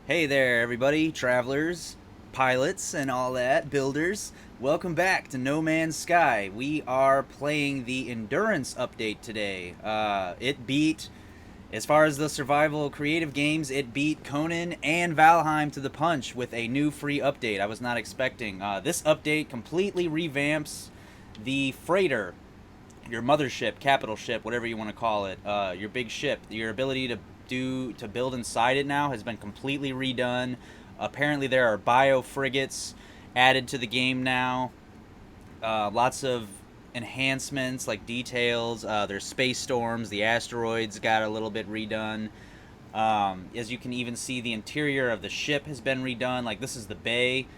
Hey there, everybody, travelers, pilots, and all that, builders. Welcome back to No Man's Sky. We are playing the Endurance update today. It beat, as far as the survival creative games, it beat Conan and Valheim to the punch with a new free update I was not expecting. This update completely revamps the freighter, your mothership, capital ship, whatever you want to call it, your big ship. Your ability to build inside it now has been completely redone. Apparently, there are bio frigates added to the game now. Lots of enhancements like details. There's space storms. The asteroids got a little bit redone. As you can even see, the interior of the ship has been redone. Like, this is the bay.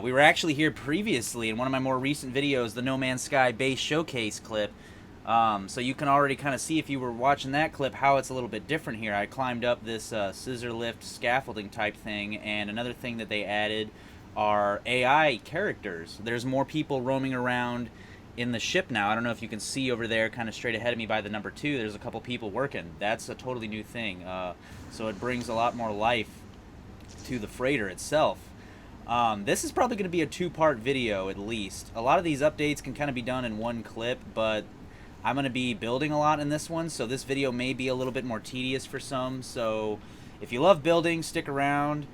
We were actually here previously in one of my more recent videos, the No Man's Sky base showcase clip. So you can already kind of see, if you were watching that clip, how it's a little bit different here. I climbed up this scissor lift scaffolding type thing, and another thing that they added are AI characters. There's more people roaming around in the ship now. I don't know if you can see over there, kind of straight ahead of me by the number 2. There's a couple people working. That's a totally new thing. So it brings a lot more life to the freighter itself. This is probably going to be a 2-part video at least. A lot of these updates can kind of be done in one clip, but I'm going to be building a lot in this one, so this video may be a little bit more tedious for some. So if you love building, stick around.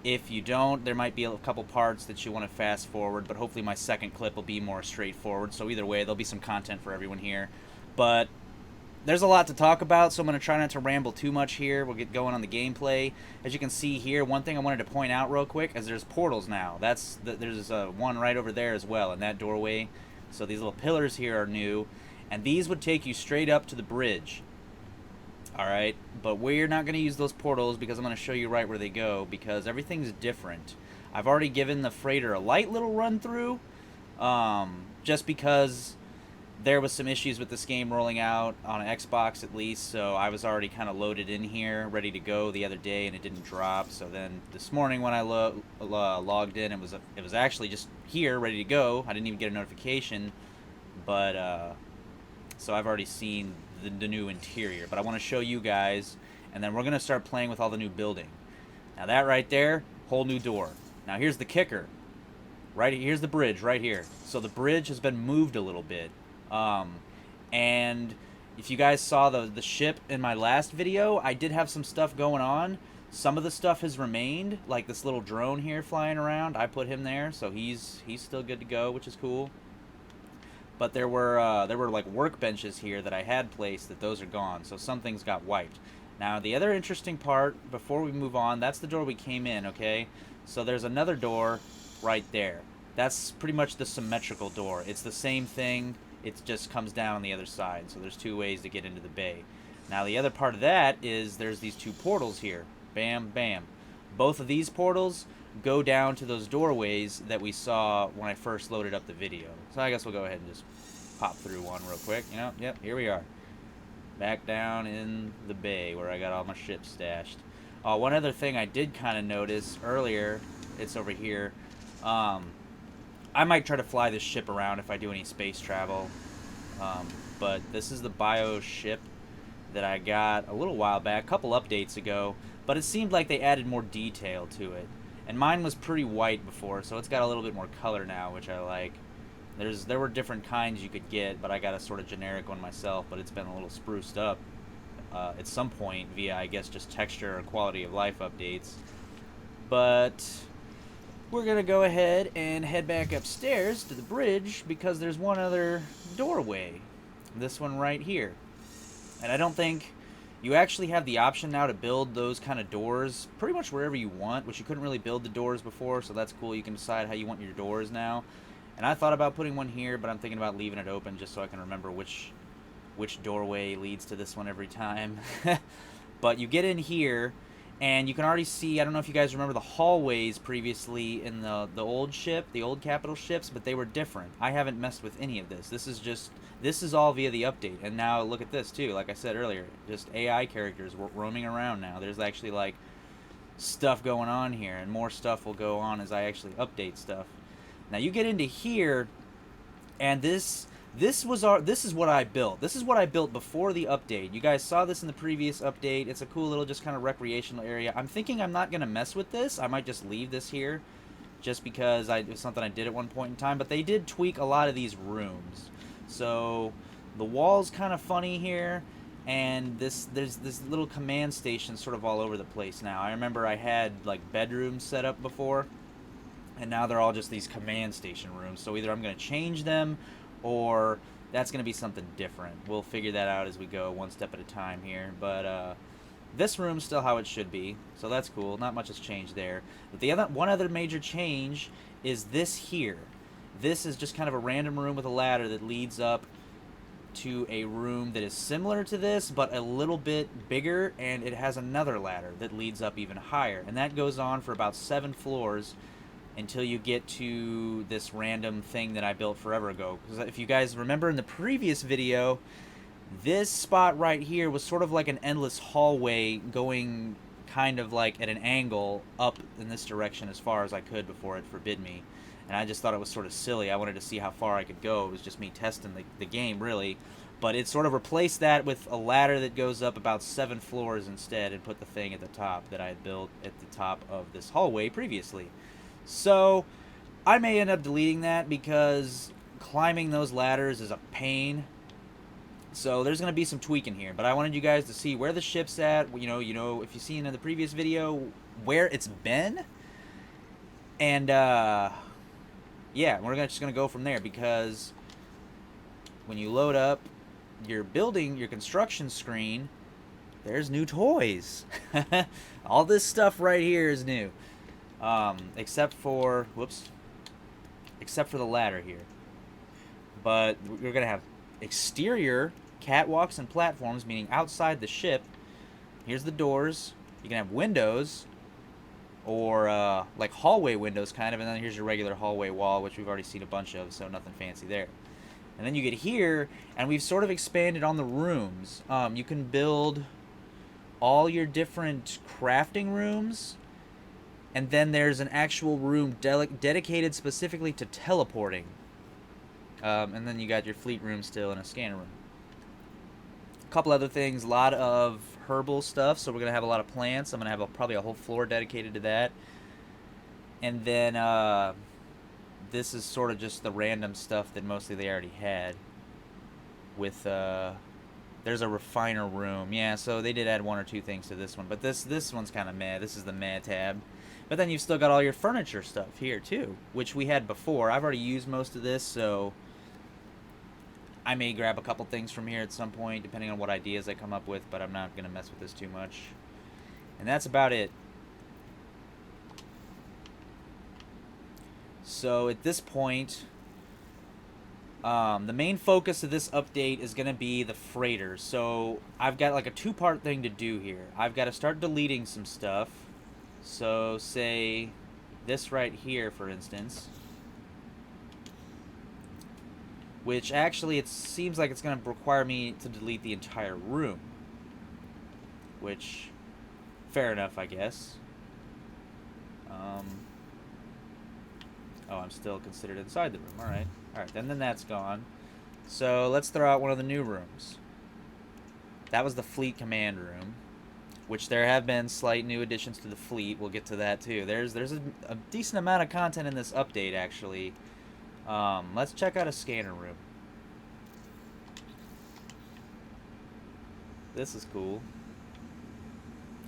If you don't, there might be a couple parts that you want to fast forward, but hopefully my second clip will be more straightforward. So either way, there'll be some content for everyone here. But there's a lot to talk about, so I'm going to try not to ramble too much here. We'll get going on the gameplay. As you can see here, one thing I wanted to point out real quick is there's portals now. There's one right over there as well in that doorway. So these little pillars here are new, and these would take you straight up to the bridge. Alright, but we're not going to use those portals because I'm going to show you right where they go, because everything's different. I've already given the freighter a light little run through, just because there was some issues with this game rolling out on an Xbox at least, so I was already kind of loaded in here, ready to go the other day, and it didn't drop. So then this morning when I logged in, it was actually just here, ready to go. I didn't even get a notification, but so I've already seen the new interior, but I want to show you guys, and then we're going to start playing with all the new building. Now that right there, whole new door. Now here's the kicker. Here's the bridge right here. So the bridge has been moved a little bit. And if you guys saw the ship in my last video, I did have some stuff going on. Some of the stuff has remained, like this little drone here flying around. I put him there, so he's still good to go, which is cool. But there were like workbenches here that I had placed, that those are gone, so some things got wiped. Now the other interesting part, before we move on, that's the door we came in, okay? So there's another door right there. That's pretty much the symmetrical door. It's the same thing, it just comes down on the other side. So there's 2 ways to get into the bay. Now the other part of that is there's these 2 portals here. Bam, bam. Both of these portals go down to those doorways that we saw when I first loaded up the video. So I guess we'll go ahead and just pop through one real quick. You know, yep, here we are. Back down in the bay where I got all my ships stashed. One other thing I did kind of notice earlier, it's over here. I might try to fly this ship around if I do any space travel. But this is the bio ship that I got a little while back, a couple updates ago. But it seemed like they added more detail to it. And mine was pretty white before, so it's got a little bit more color now, which I like. There were different kinds you could get, but I got a sort of generic one myself, but it's been a little spruced up at some point via, I guess, just texture or quality of life updates. But we're going to go ahead and head back upstairs to the bridge because there's one other doorway. This one right here. And I don't think you actually have the option now to build those kind of doors pretty much wherever you want, which you couldn't really build the doors before, so that's cool. You can decide how you want your doors now. And I thought about putting one here, but I'm thinking about leaving it open just so I can remember which doorway leads to this one every time. But you get in here, and you can already see, I don't know if you guys remember the hallways previously in the old ship, the old capital ships, but they were different. I haven't messed with any of this. This is all via the update. And now look at this too, like I said earlier, just AI characters roaming around now. There's actually like stuff going on here, and more stuff will go on as I actually update stuff. Now you get into here, and this This is what I built. This is what I built before the update. You guys saw this in the previous update. It's a cool little just kind of recreational area. I'm thinking I'm not going to mess with this. I might just leave this here just because it was something I did at one point in time. But they did tweak a lot of these rooms. So the wall's kind of funny here. And there's this little command station sort of all over the place now. I remember I had like bedrooms set up before. And now they're all just these command station rooms. So either I'm going to change them or that's going to be something different. We'll figure that out as we go, one step at a time here. But this room's still how it should be, so that's cool. Not much has changed there. But one other major change is this here. This is just kind of a random room with a ladder that leads up to a room that is similar to this, but a little bit bigger, and it has another ladder that leads up even higher. And that goes on for about 7 floors until you get to this random thing that I built forever ago. Because if you guys remember in the previous video, this spot right here was sort of like an endless hallway going kind of like at an angle up in this direction as far as I could before it forbid me. And I just thought it was sort of silly. I wanted to see how far I could go. It was just me testing the game, really. But it sort of replaced that with a ladder that goes up about 7 floors instead and put the thing at the top that I had built at the top of this hallway previously. So I may end up deleting that because climbing those ladders is a pain. So there's going to be some tweaking here, but I wanted you guys to see where the ship's at. You know, if you've seen in the previous video where it's been. And yeah, we're just going to go from there because when you load up your construction screen, there's new toys. All this stuff right here is new. Except for the ladder here. But we're going to have exterior catwalks and platforms, meaning outside the ship. Here's the doors. You can have windows, or like hallway windows kind of, and then here's your regular hallway wall, which we've already seen a bunch of, so nothing fancy there. And then you get here, and we've sort of expanded on the rooms. You can build all your different crafting rooms. And then there's an actual room dedicated specifically to teleporting. And then you got your fleet room still and a scanner room. A couple other things, a lot of herbal stuff. So we're going to have a lot of plants. I'm going to have probably a whole floor dedicated to that. And then this is sort of just the random stuff that mostly they already had. With there's a refiner room. Yeah, so they did add 1 or 2 things to this one. But this one's kind of meh. This is the meh tab. But then you've still got all your furniture stuff here, too, which we had before. I've already used most of this, so I may grab a couple things from here at some point, depending on what ideas I come up with, but I'm not going to mess with this too much. And that's about it. So at this point, the main focus of this update is going to be the freighters. So I've got like a 2-part thing to do here. I've got to start deleting some stuff. So say this right here, for instance, which actually it seems like it's going to require me to delete the entire room, which fair enough, I guess. Oh, I'm still considered inside the room. Alright, then that's gone. So let's throw out one of the new rooms. That was the fleet command room, which there have been slight new additions to the fleet. We'll get to that too. There's a decent amount of content in this update, actually. Let's check out a scanner room. This is cool.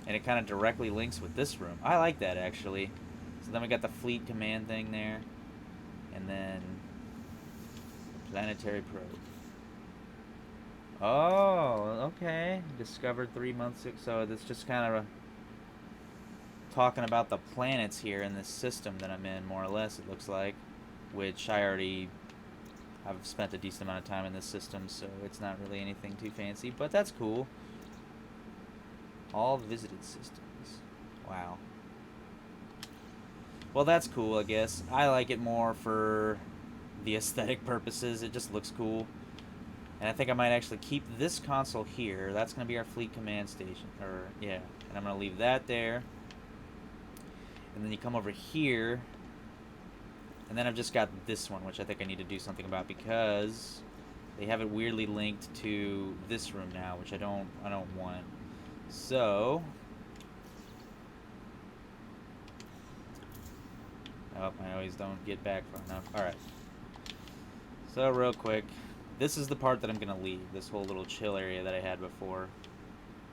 And it kind of directly links with this room. I like that, actually. So then we got the fleet command thing there. And then planetary probe. Oh, okay. Discovered 3 months ago. So that's just kind of talking about the planets here in this system that I'm in, more or less, it looks like. Which I've spent a decent amount of time in this system, so it's not really anything too fancy. But that's cool. All visited systems. Wow. Well, that's cool, I guess. I like it more for the aesthetic purposes. It just looks cool. And I think I might actually keep this console here. That's going to be our fleet command station. Yeah. And I'm going to leave that there. And then you come over here. And then I've just got this one, which I think I need to do something about because They have it weirdly linked to this room now, which I don't want. So, oh, I always don't get back far enough. All right. So real quick, this is the part that I'm gonna leave. This whole little chill area that I had before,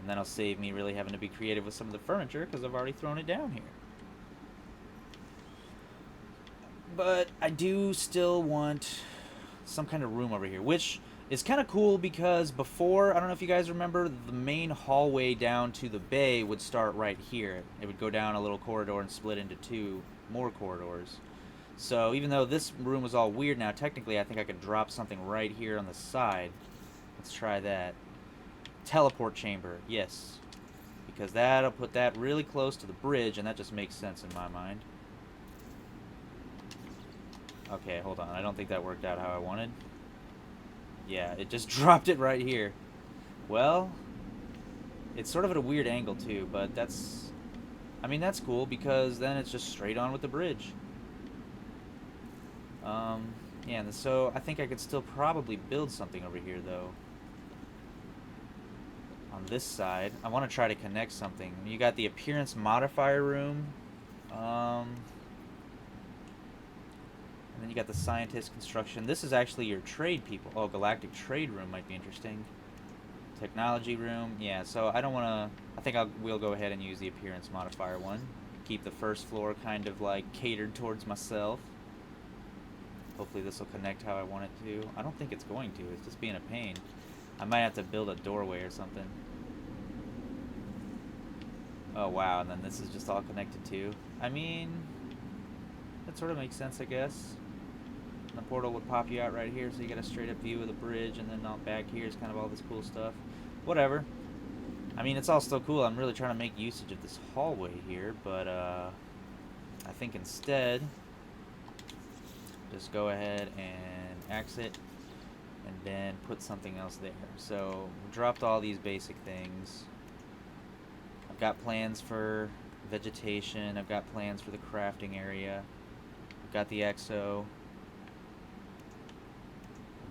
and that'll save me really having to be creative with some of the furniture because I've already thrown it down here. But I do still want some kind of room over here, which is kind of cool because before, I don't know if you guys remember, the main hallway down to the bay would start right here. It would go down a little corridor and split into two more corridors. So even though this room was all weird now, technically I think I could drop something right here on the side. Let's try that. Teleport chamber, yes. Because that'll put that really close to the bridge, and that just makes sense in my mind. Okay, hold on. I don't think that worked out how I wanted. Yeah, it just dropped it right here. Well, it's sort of at a weird angle too, but that's... I mean, that's cool because then it's just straight on with the bridge. Yeah, and so I think I could still probably build something over here though. On this side, I want to try to connect something. You got the appearance modifier room. And then you got the scientist construction. This is actually your trade people. Oh, galactic trade room might be interesting. Technology room. Yeah, so I don't want to... I think we'll go ahead and use the appearance modifier one. Keep the first floor kind of like catered towards myself. Hopefully this will connect how I want it to. I don't think it's going to. It's just being a pain. I might have to build a doorway or something. Oh, wow. And then this is just all connected too. I mean, that sort of makes sense, I guess. And the portal would pop you out right here, so you get a straight up view of the bridge, and then out back here is kind of all this cool stuff. Whatever. I mean, it's all still cool. I'm really trying to make usage of this hallway here, but I think instead, just go ahead and exit, and then put something else there. So, we dropped all these basic things. I've got plans for vegetation. I've got plans for the crafting area. I've got the exo.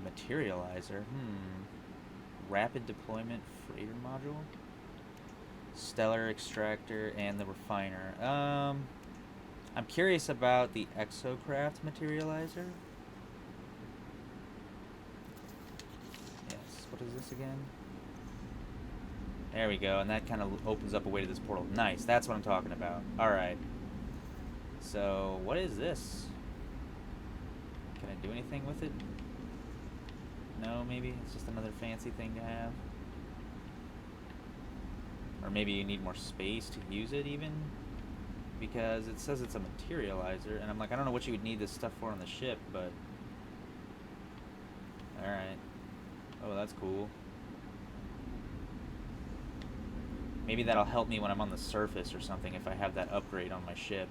Materializer. Rapid deployment freighter module. Stellar extractor and the refiner. I'm curious about the exocraft materializer. Yes. What is this again? There we go, and that kind of opens up a way to this portal. Nice, that's what I'm talking about. Alright. So, what is this? Can I do anything with it? No, maybe? It's just another fancy thing to have. Or maybe you need more space to use it, even? Because it says it's a materializer, and I'm like, I don't know what you would need this stuff for on the ship, but... Alright. Oh, that's cool. Maybe that'll help me when I'm on the surface or something if I have that upgrade on my ship.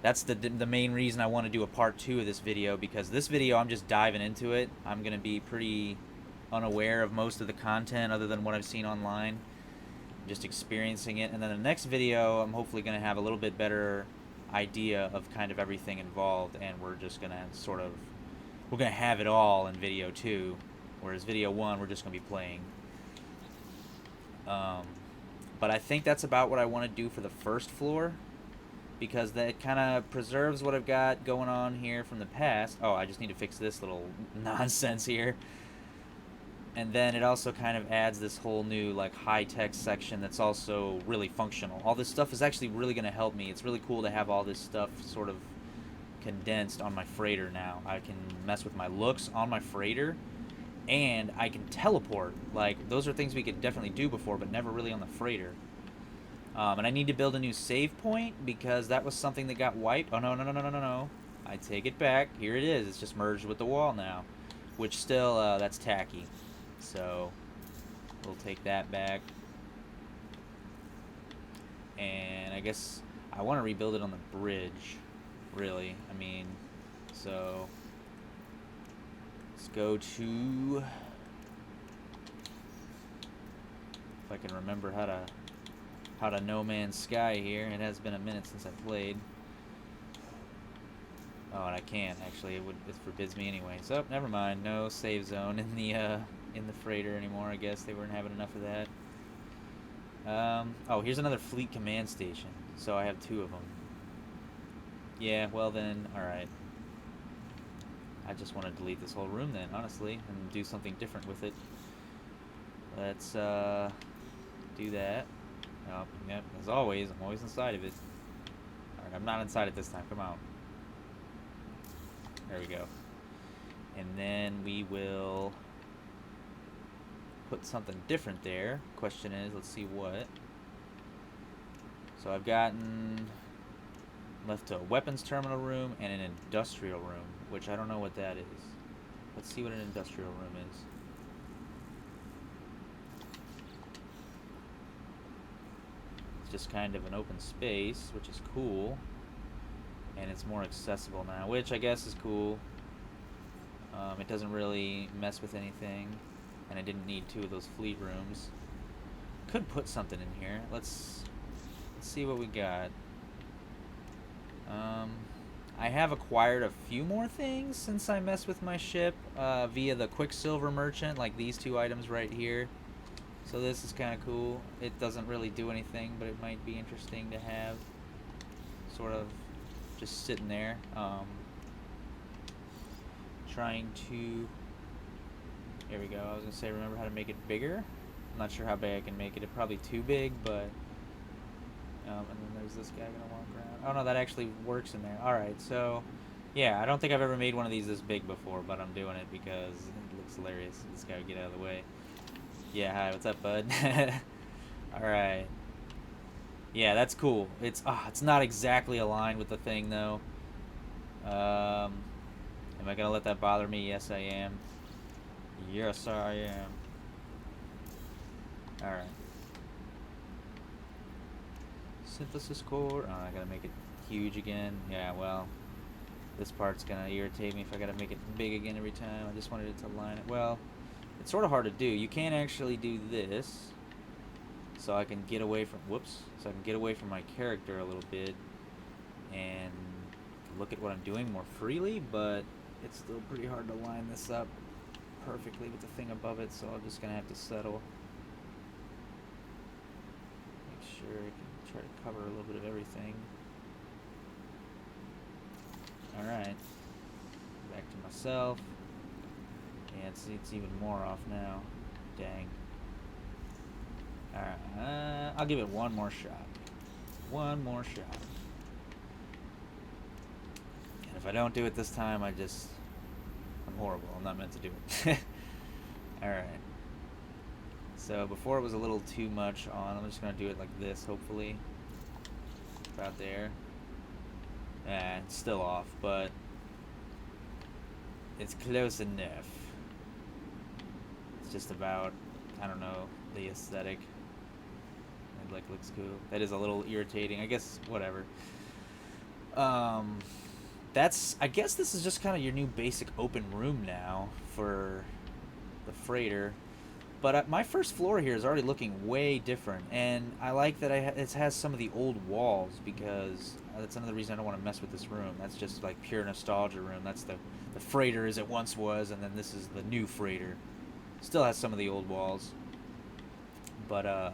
That's the main reason I want to do a part 2 of this video, because this video I'm just diving into it. I'm going to be pretty unaware of most of the content other than what I've seen online. Just experiencing it. And then the next video I'm hopefully going to have a little bit better idea of kind of everything involved, and we're just going to sort of... We're going to have it all in video 2, whereas video 1 we're just going to be playing. But I think that's about what I want to do for the first floor, because that kind of preserves what I've got going on here from the past. Oh, I just need to fix this little nonsense here. And then it also kind of adds this whole new like high-tech section that's also really functional. All this stuff is actually really going to help me. It's really cool to have all this stuff sort of condensed on my freighter now. I can mess with my looks on my freighter, and I can teleport. Like, those are things we could definitely do before, but never really on the freighter. And I need to build a new save point, because that was something that got wiped. Oh, no. I take it back. Here it is. It's just merged with the wall now. Which still, that's tacky. So, we'll take that back. And I guess I want to rebuild it on the bridge, really. I mean, so... Let's go to... If I can remember how to No Man's Sky here. It has been a minute since I played. Oh, and I can't actually. It forbids me anyway. So never mind. No save zone in the freighter anymore. I guess they weren't having enough of that. Oh, here's another fleet command station. So I have 2 of them. Yeah. Well then, all right. I just want to delete this whole room then, honestly, and do something different with it. Let's do that. Oh, yep. As always, I'm always inside of it. All right, I'm not inside it this time. Come on. There we go. And then we will put something different there. Question is, let's see what. So I've gotten left a weapons terminal room and an industrial room, which I don't know what that is. Let's see what an industrial room is. It's just kind of an open space, which is cool. And it's more accessible now, which I guess is cool. It doesn't really mess with anything, and I didn't need 2 of those fleet rooms. Could put something in here. Let's see what we got. I have acquired a few more things since I messed with my ship via the Quicksilver Merchant, like these 2 items right here. So this is kind of cool. It doesn't really do anything, but it might be interesting to have. Sort of just sitting there. Trying to... There we go. I was going to say, remember how to make it bigger. I'm not sure how big I can make it. It's probably too big, but... and then there's this guy going to walk around. Oh, no, that actually works in there. Alright, so... Yeah, I don't think I've ever made one of these this big before, but I'm doing it because it looks hilarious. This guy would get out of the way. Yeah, hi, what's up, bud? Alright. Yeah, that's cool. It's not exactly aligned with the thing, though. Am I gonna let that bother me? Yes, I am. Yes, I am. Alright. Synthesis core. Oh, I gotta make it huge again. Yeah, well, this part's gonna irritate me if I gotta make it big again every time. I just wanted it to line it. Well, it's sort of hard to do. You can't actually do this. So I can get away from... Whoops. So I can get away from my character a little bit and look at what I'm doing more freely, but it's still pretty hard to line this up perfectly with the thing above it, so I'm just going to have to settle. Make sure I can try to cover a little bit of everything. Alright. Back to myself. Yeah, it's even more off now. Dang. Alright, I'll give it one more shot. One more shot. And if I don't do it this time, I'm horrible. I'm not meant to do it. Alright. So before it was a little too much on, I'm just going to do it like this, hopefully. About there. It's still off, but it's close enough. It's just about, I don't know, the aesthetic. It looks cool. That is a little irritating. I guess whatever. I guess this is just kind of your new basic open room now for the freighter. But my first floor here is already looking way different, and I like that it has some of the old walls, because that's another reason I don't want to mess with this room. That's just like pure nostalgia room. That's the freighter as it once was, and then this is the new freighter. Still has some of the old walls, but I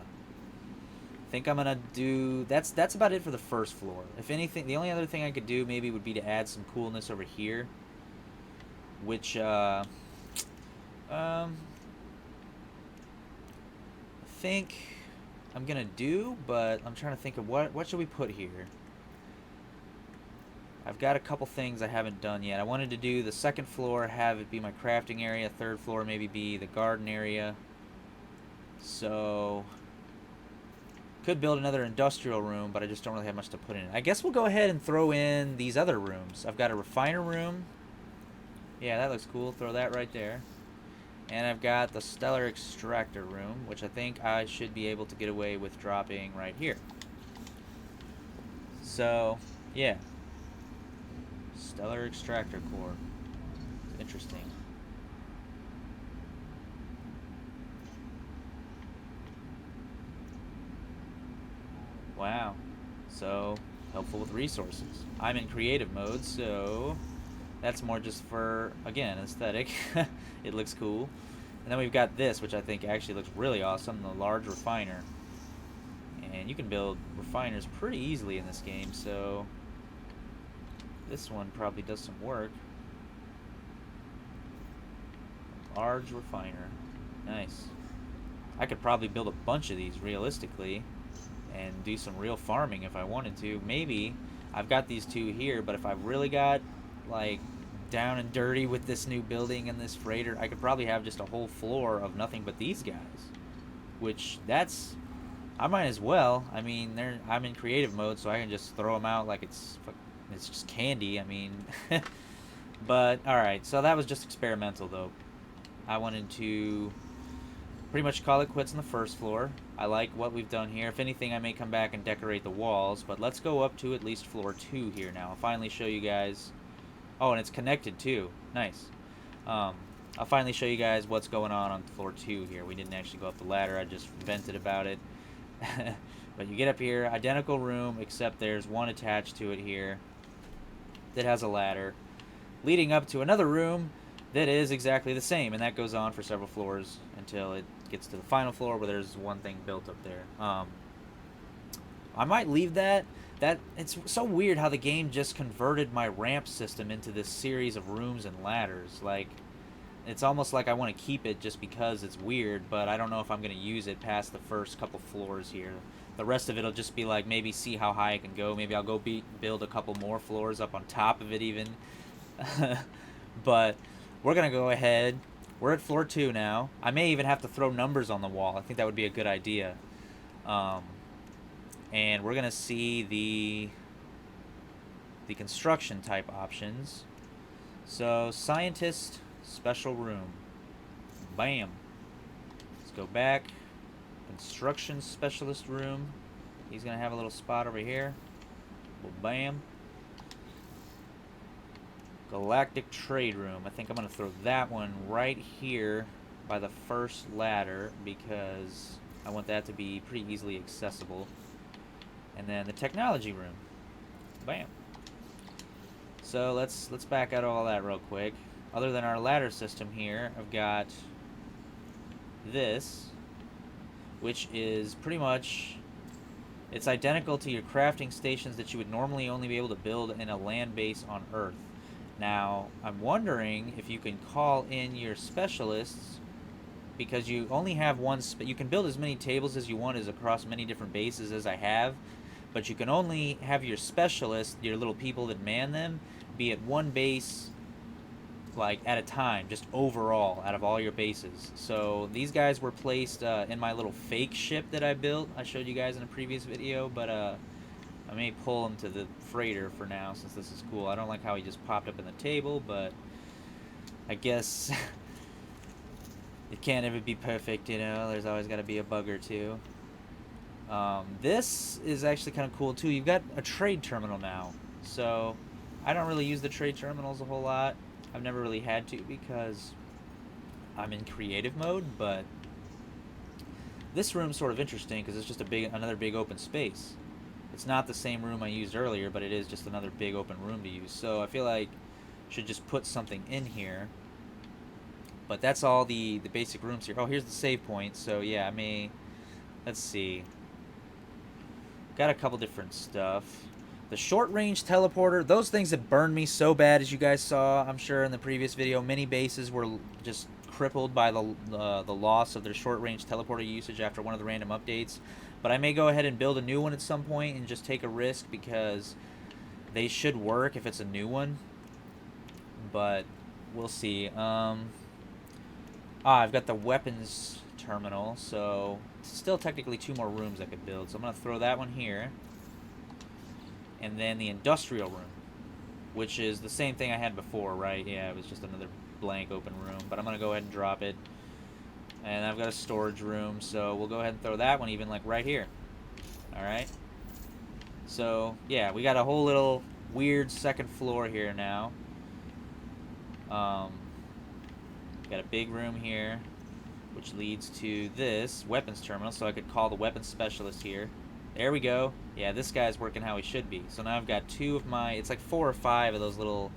think I'm gonna do that's about it for the first floor. If anything, the only other thing I could do maybe would be to add some coolness over here, which I think I'm gonna do, but I'm trying to think of what should we put here. I've got a couple things I haven't done yet. I wanted to do the second floor, have it be my crafting area, third floor maybe be the garden area. So could build another industrial room, but I just don't really have much to put in it. I guess we'll go ahead and throw in these other rooms. I've got a refiner room. Yeah, that looks cool. Throw that right there. And I've got the stellar extractor room, which I think I should be able to get away with dropping right here. So, yeah. Stellar extractor core. Interesting. Wow. So, helpful with resources. I'm in creative mode, so That's more just for, again, aesthetic. It looks cool. And then we've got this, which I think actually looks really awesome, the large refiner. And you can build refiners pretty easily in this game, so this one probably does some work. Large refiner. Nice. I could probably build a bunch of these realistically and do some real farming if I wanted to. Maybe I've got these two here, but if I really got like down and dirty with this new building and this freighter, I could probably have just a whole floor of nothing but these guys. Which that's, I might as well. I mean, I'm in creative mode, so I can just throw them out like it's just candy. I mean, but all right. So that was just experimental, though. I wanted to pretty much call it quits on the first floor. I like what we've done here. If anything, I may come back and decorate the walls, but let's go up to at least floor 2 here now. I'll finally show you guys. Oh, and it's connected too. Nice. I'll finally show you guys what's going on floor 2 here. We didn't actually go up the ladder. I just vented about it. But you get up here, identical room, except there's one attached to it here that has a ladder leading up to another room that is exactly the same, and that goes on for several floors until it gets to the final floor where there's one thing built up there. I might leave that. It's so weird how the game just converted my ramp system into this series of rooms and ladders. Like, it's almost like I want to keep it just because it's weird, but I don't know if I'm going to use it past the first couple floors here. The rest of it will just be like, maybe see how high I can go. Maybe I'll go build a couple more floors up on top of it even. But we're going to go ahead. We're at floor 2 now. I may even have to throw numbers on the wall. I think that would be a good idea. And we're going to see the construction type options. So, scientist, special room. Bam. Let's go back. Construction specialist room. He's going to have a little spot over here. Well, bam. Galactic trade room. I think I'm going to throw that one right here by the first ladder because I want that to be pretty easily accessible. And then the technology room. Bam. So let's back out all that real quick. Other than our ladder system here, I've got this, which is pretty much, it's identical to your crafting stations that you would normally only be able to build in a land base on Earth. Now, I'm wondering if you can call in your specialists, because you only have one, you can build as many tables as you want as across many different bases as I have, but you can only have your specialists, your little people that man them, be at one base like at a time, just overall out of all your bases. So these guys were placed in my little fake ship that I built. I showed you guys in a previous video, but I may pull him to the freighter for now since this is cool. I don't like how he just popped up in the table, but I guess it can't ever be perfect, you know. There's always got to be a bug or two. This is actually kind of cool too. You've got a trade terminal now, so I don't really use the trade terminals a whole lot. I've never really had to because I'm in creative mode, but this room's sort of interesting because it's just another big open space. It's not the same room I used earlier, but it is just another big open room to use. So I feel like I should just put something in here. But that's all the basic rooms here. Oh, here's the save point. So yeah, let's see. Got a couple different stuff. The short-range teleporter, those things that burned me so bad, as you guys saw, I'm sure in the previous video. Many bases were just crippled by the loss of their short-range teleporter usage after one of the random updates. But I may go ahead and build a new one at some point and just take a risk because they should work if it's a new one. But we'll see. I've got the weapons terminal, so still technically 2 more rooms I could build. So I'm going to throw that one here. And then the industrial room, which is the same thing I had before, right? Yeah, it was just another blank open room. But I'm going to go ahead and drop it. And I've got a storage room, so we'll go ahead and throw that one even like right here. Alright? So, yeah, we got a whole little weird second floor here now. Got a big room here, which leads to this weapons terminal, so I could call the weapons specialist here. There we go. Yeah, this guy's working how he should be. So now I've got 2 of my, it's like 4 or 5 of those little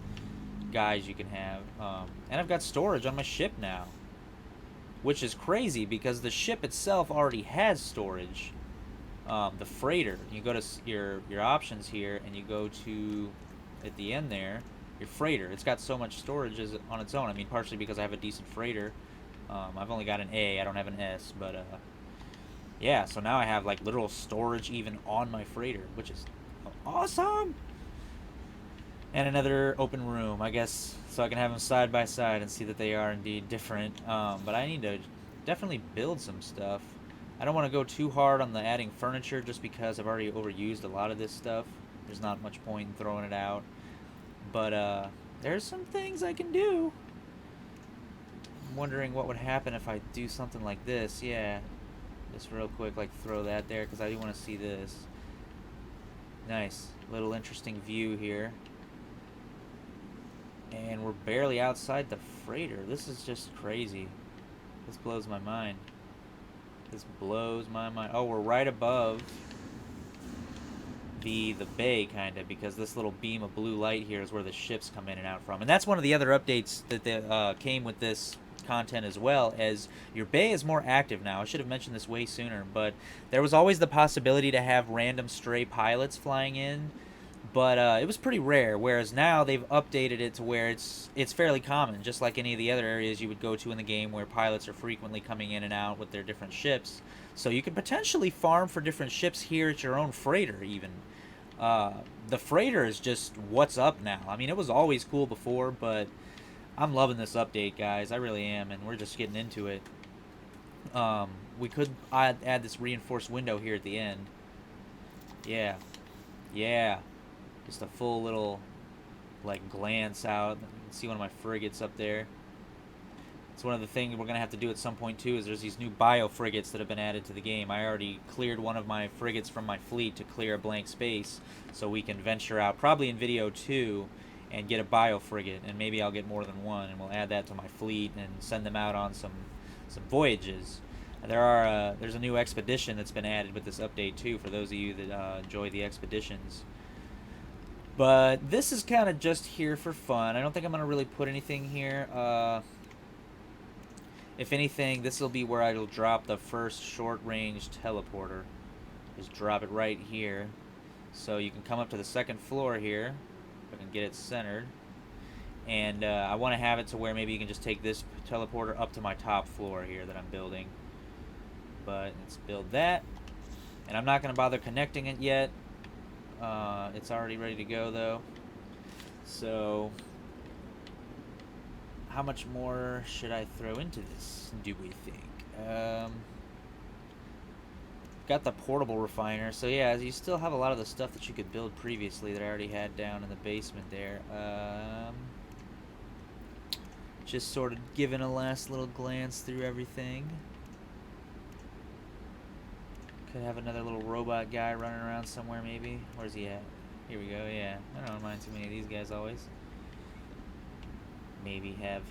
guys you can have. And I've got storage on my ship now, which is crazy because the ship itself already has storage. The freighter, you go to your options here, and you go to, at the end there, your freighter. It's got so much storage on its own. I mean, partially because I have a decent freighter. I've only got an A, I don't have an S, but yeah, so now I have like literal storage even on my freighter, which is awesome. And another open room, I guess, so I can have them side by side and see that they are indeed different. But I need to definitely build some stuff. I don't want to go too hard on the adding furniture just because I've already overused a lot of this stuff. There's not much point in throwing it out. But there's some things I can do. I'm wondering what would happen if I do something like this. Yeah, just real quick, like throw that there because I do want to see this. Nice, little interesting view here. And we're barely outside the freighter. This is just crazy. This blows my mind. This blows my mind. Oh, we're right above the bay, kind of, because this little beam of blue light here is where the ships come in and out from. And that's one of the other updates that came with this content as well, as your bay is more active now. I should have mentioned this way sooner, but there was always the possibility to have random stray pilots flying in, but it was pretty rare, whereas now they've updated it to where it's fairly common, just like any of the other areas you would go to in the game where pilots are frequently coming in and out with their different ships. So you could potentially farm for different ships here at your own freighter even. The freighter is just what's up now. I mean, it was always cool before, but I'm loving this update, guys. I really am, and we're just getting into it. We could add this reinforced window here at the end. Yeah. Yeah. Just a full little, like, glance out. You can see one of my frigates up there. It's one of the things we're going to have to do at some point, too, is there's these new bio frigates that have been added to the game. I already cleared one of my frigates from my fleet to clear a blank space, so we can venture out, probably in video 2, and get a bio frigate, and maybe I'll get more than one, and we'll add that to my fleet and send them out on some voyages. There's a new expedition that's been added with this update, too, for those of you that enjoy the expeditions. But this is kind of just here for fun. I don't think I'm going to really put anything here. If anything, this will be where I'll drop the first short-range teleporter. Just drop it right here. So you can come up to the second floor here. If I can get it centered. And I want to have it to where maybe you can just take this teleporter up to my top floor here that I'm building. But let's build that. And I'm not going to bother connecting it yet. It's already ready to go, though. So how much more should I throw into this, do we think? Got the portable refiner, so yeah, you still have a lot of the stuff that you could build previously that I already had down in the basement there. Just sort of giving a last little glance through everything. Could have another little robot guy running around somewhere, maybe. Where's he at? Here we go, yeah. I don't mind too many of these guys always. Maybe have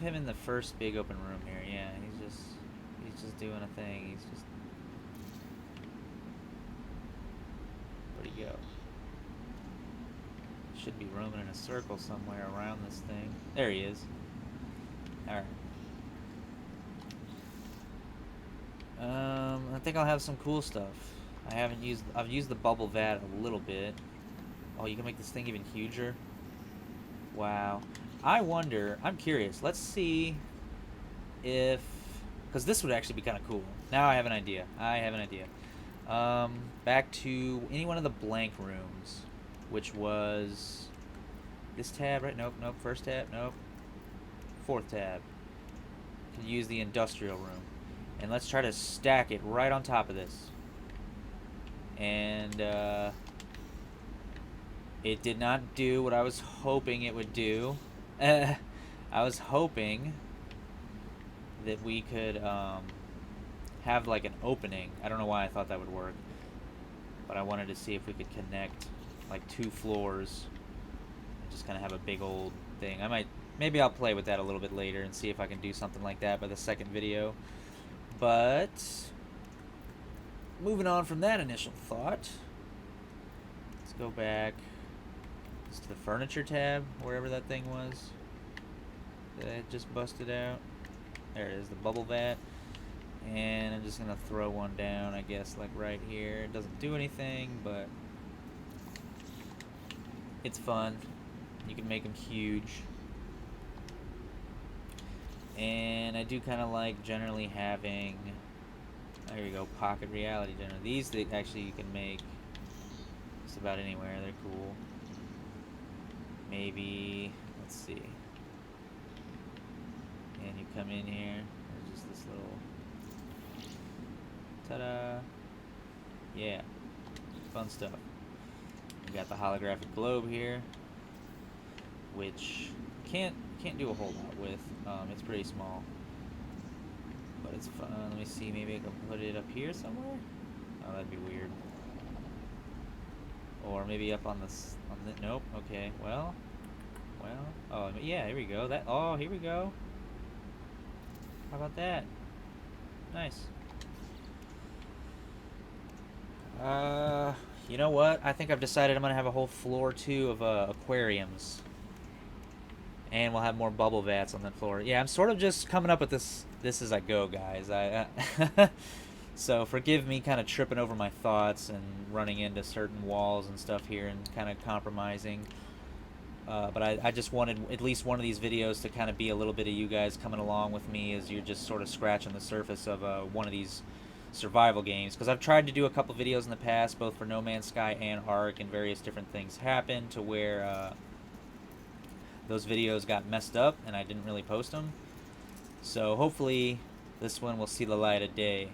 him in the first big open room here. Yeah, he's just doing a thing. He's just, where'd he go? Should be roaming in a circle somewhere around this thing. There he is. All right. I think I'll have some cool stuff. I've used the bubble vat a little bit. Oh, you can make this thing even huger. Wow. I wonder, I'm curious, let's see if, because this would actually be kind of cool. Now I have an idea. Back to any one of the blank rooms, which was this tab, right? Nope, first tab, nope. Fourth tab. Can use the industrial room. And let's try to stack it right on top of this. And it did not do what I was hoping it would do. I was hoping that we could have like an opening. I don't know why I thought that would work, but I wanted to see if we could connect like 2 floors and just kind of have a big old thing. Maybe I'll play with that a little bit later and see if I can do something like that by the second video. But moving on from that initial thought, let's go back It's to the furniture tab, wherever that thing was that I just busted out. There it is, the bubble vat. And I'm just gonna throw one down, I guess, like right here. It doesn't do anything, but it's fun. You can make them huge. And I do kind of like generally having, there you go, pocket reality dinner. These actually you can make just about anywhere. They're cool. Maybe, let's see. And you come in here. There's just this little, ta-da. Yeah, fun stuff. We got the holographic globe here, which can't do a whole lot with. It's pretty small, but it's fun. Let me see. Maybe I can put it up here somewhere. Oh, that'd be weird. Or maybe up on this. Nope. Okay. Well. Oh yeah. Here we go. Oh, here we go. How about that? Nice. You know what? I think I've decided I'm gonna have a whole floor too of aquariums. And we'll have more bubble vats on that floor. Yeah, I'm sort of just coming up with this as I go, guys. So forgive me kind of tripping over my thoughts and running into certain walls and stuff here and kind of compromising. But I just wanted at least one of these videos to kind of be a little bit of you guys coming along with me as you're just sort of scratching the surface of one of these survival games. Because I've tried to do a couple videos in the past, both for No Man's Sky and Ark, and various different things happened to where those videos got messed up and I didn't really post them. So hopefully this one will see the light of day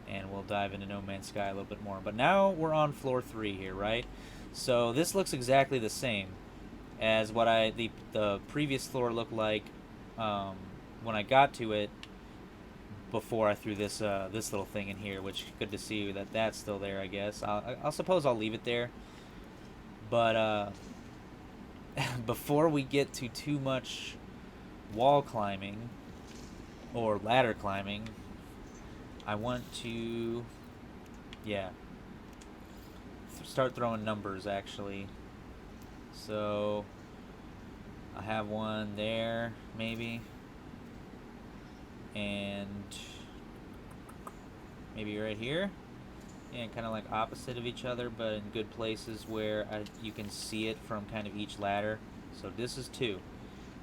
and we'll dive into No Man's Sky a little bit more. But now we're on floor 3 here, right? So this looks exactly the same as what the previous floor looked like when I got to it before I threw this this little thing in here, which good to see that that's still there, I guess. I'll suppose I'll leave it there. But before we get to too much wall climbing or ladder climbing, I want to, yeah, start throwing numbers actually. So I have one there maybe, and maybe right here. And kind of like opposite of each other, but in good places where you can see it from kind of each ladder. So this is 2,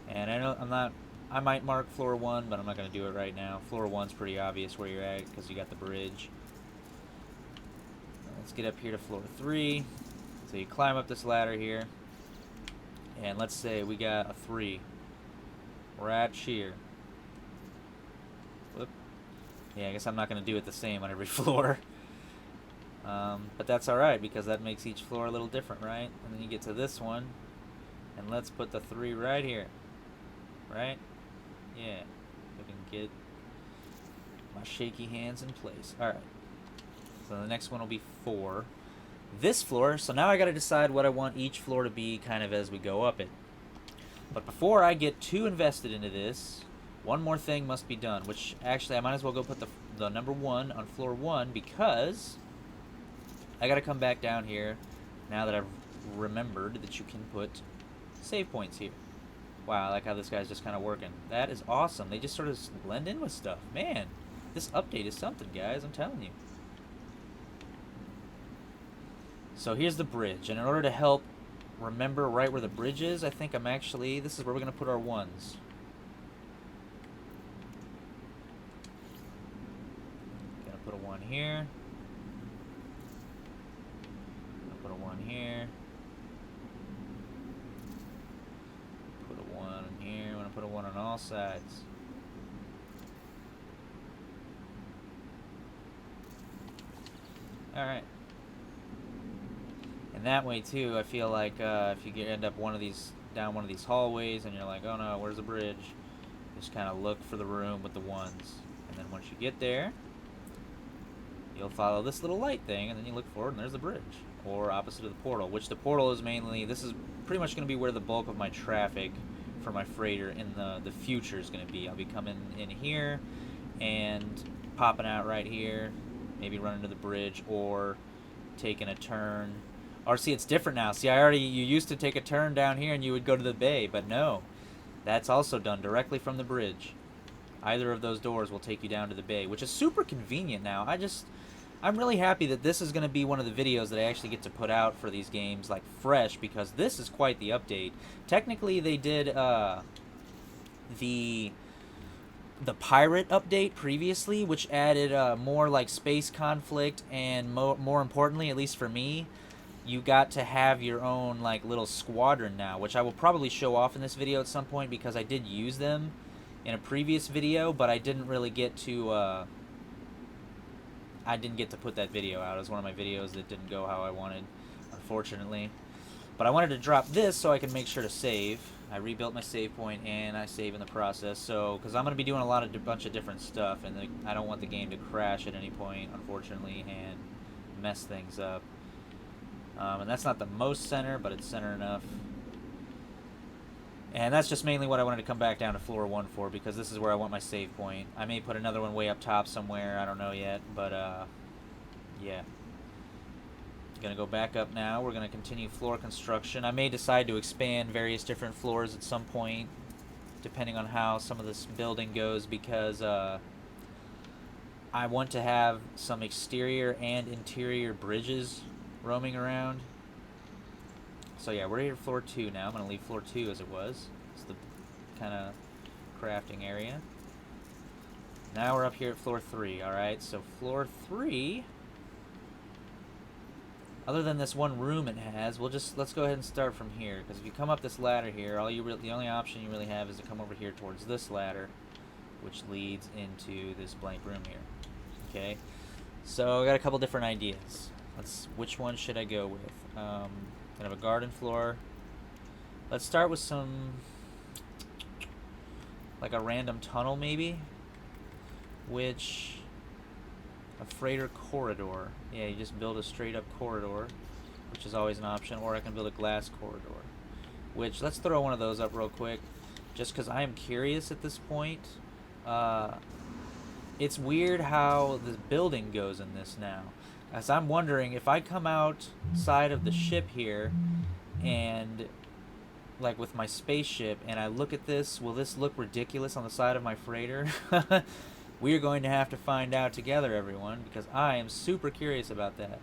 and I know I might mark floor 1, but I'm not going to do it right now. Floor 1's pretty obvious where you're at because you got the bridge. Let's get up here to floor 3. So you climb up this ladder here, and let's say we got a 3 right here. Whoop. Yeah, I guess I'm not going to do it the same on every floor. But that's alright, because that makes each floor a little different, right? And then you get to this one, and let's put the 3 right here. Right? Yeah. I can get my shaky hands in place. Alright. So the next one will be 4. This floor, so now I gotta decide what I want each floor to be kind of as we go up it. But before I get too invested into this, one more thing must be done, which actually I might as well go put the number 1 on floor 1, because I gotta come back down here now that I've remembered that you can put save points here. Wow, I like how this guy's just kind of working. That is awesome. They just sort of blend in with stuff. Man, this update is something, guys. I'm telling you. So here's the bridge. And in order to help remember right where the bridge is, I think I'm actually, this is where we're going to put our 1s. Gonna put a 1 here. Put a 1 here. Put a 1 here. I'm going to put a 1 on all sides. Alright. And that way too, I feel like if you end up down one of these hallways and you're like, oh no, where's the bridge? Just kind of look for the room with the 1s. And then once you get there, you'll follow this little light thing, and then you look forward and there's the bridge. Or opposite of the portal, which the portal is mainly, this is pretty much going to be where the bulk of my traffic for my freighter in the future is going to be. I'll be coming in here and popping out right here, maybe running to the bridge or taking a turn Or see, it's different now. See, you used to take a turn down here and you would go to the bay, but no. That's also done directly from the bridge. Either of those doors will take you down to the bay, which is super convenient now. I'm really happy that this is going to be one of the videos that I actually get to put out for these games, like, fresh, because this is quite the update. Technically, they did, the pirate update previously, which added, more, like, space conflict, and more importantly, at least for me, you got to have your own, like, little squadron now, which I will probably show off in this video at some point, because I did use them in a previous video, but I didn't really get to, I didn't get to put that video out. It was one of my videos that didn't go how I wanted, unfortunately. But I wanted to drop this so I can make sure to save. I rebuilt my save point and I save in the process. So, because I'm going to be doing a bunch of different stuff, and I don't want the game to crash at any point, unfortunately, and mess things up. And that's not the most center, but it's center enough. And that's just mainly what I wanted to come back down to floor 1 for, because this is where I want my save point. I may put another one way up top somewhere, I don't know yet, but yeah. Gonna go back up now. We're gonna continue floor construction. I may decide to expand various different floors at some point, depending on how some of this building goes, because I want to have some exterior and interior bridges roaming around. So yeah, we're here at floor 2 now. I'm going to leave floor 2 as it was. It's the kind of crafting area. Now we're up here at floor 3, alright? So floor 3, other than this one room it has, let's go ahead and start from here. Because if you come up this ladder here, the only option you really have is to come over here towards this ladder, which leads into this blank room here. Okay? So I got a couple different ideas. Which one should I go with? Kind of a garden floor. Let's start with some, like a random tunnel maybe, a freighter corridor. Yeah, you just build a straight up corridor, which is always an option, or I can build a glass corridor, which, let's throw one of those up real quick, just because I am curious at this point. It's weird how the building goes in this now. As I'm wondering, if I come outside of the ship here, and, like, with my spaceship, and I look at this, will this look ridiculous on the side of my freighter? We are going to have to find out together, everyone, because I am super curious about that.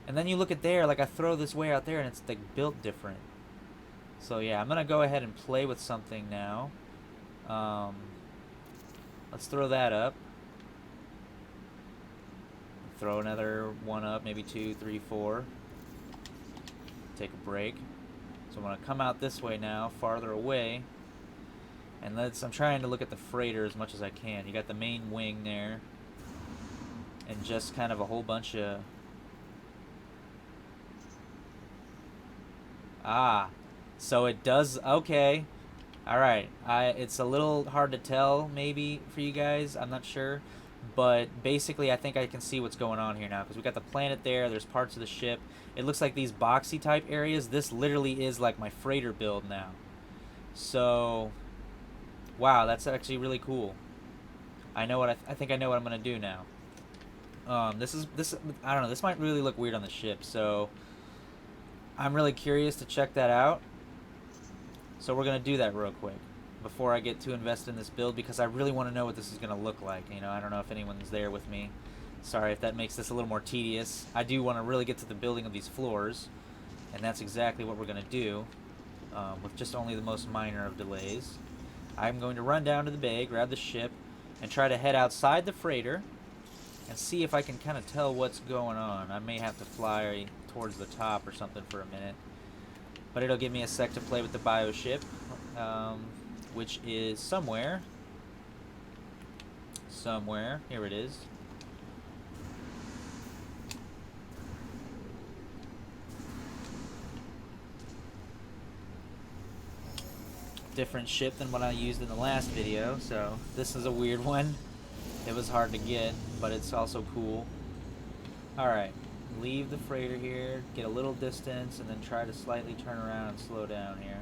And then you look at there, like, I throw this way out there, and it's, like, built different. So, yeah, I'm going to go ahead and play with something now. Let's throw that up. Throw another one up, maybe 2, 3, 4. Take a break. So I'm going to come out this way now, farther away. And I'm trying to look at the freighter as much as I can. You got the main wing there. And just kind of a whole bunch of... So it does... Okay. Alright. It's a little hard to tell, maybe, for you guys. I'm not sure. But basically, I think I can see what's going on here now, because we got the planet there. There's parts of the ship. It looks like these boxy type areas. This literally is like my freighter build now. So, wow, that's actually really cool. I know what I think I know what I'm gonna do now. This I don't know. This might really look weird on the ship, so I'm really curious to check that out. So we're gonna do that real quick before I get too invested in this build, because I really want to know what this is going to look like. You know, I don't know if anyone's there with me. Sorry if that makes this a little more tedious. I do want to really get to the building of these floors, and that's exactly what we're going to do, with just only the most minor of delays. I'm going to run down to the bay, grab the ship, and try to head outside the freighter and see if I can kind of tell what's going on. I may have to fly towards the top or something for a minute, but it'll give me a sec to play with the bioship. Which is somewhere. Here it is. Different ship than what I used in the last video, so this is a weird one. It was hard to get, but it's also cool. Alright, leave the freighter here, get a little distance, and then try to slightly turn around and slow down here.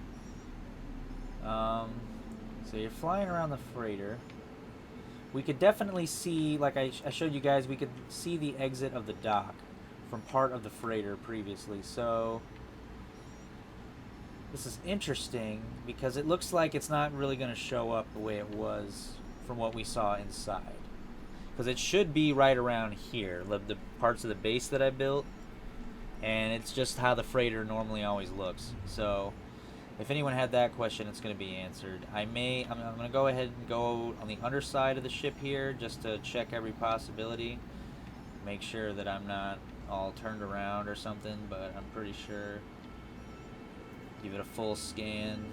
So you're flying around the freighter. We could definitely see, like I showed you guys, we could see the exit of the dock from part of the freighter previously. So this is interesting because it looks like it's not really going to show up the way it was from what we saw inside. Because it should be right around here, the parts of the base that I built, and it's just how the freighter normally always looks. So if anyone had that question, it's going to be answered. I'm going to go ahead and go on the underside of the ship here just to check every possibility. Make sure that I'm not all turned around or something, but I'm pretty sure. Give it a full scan.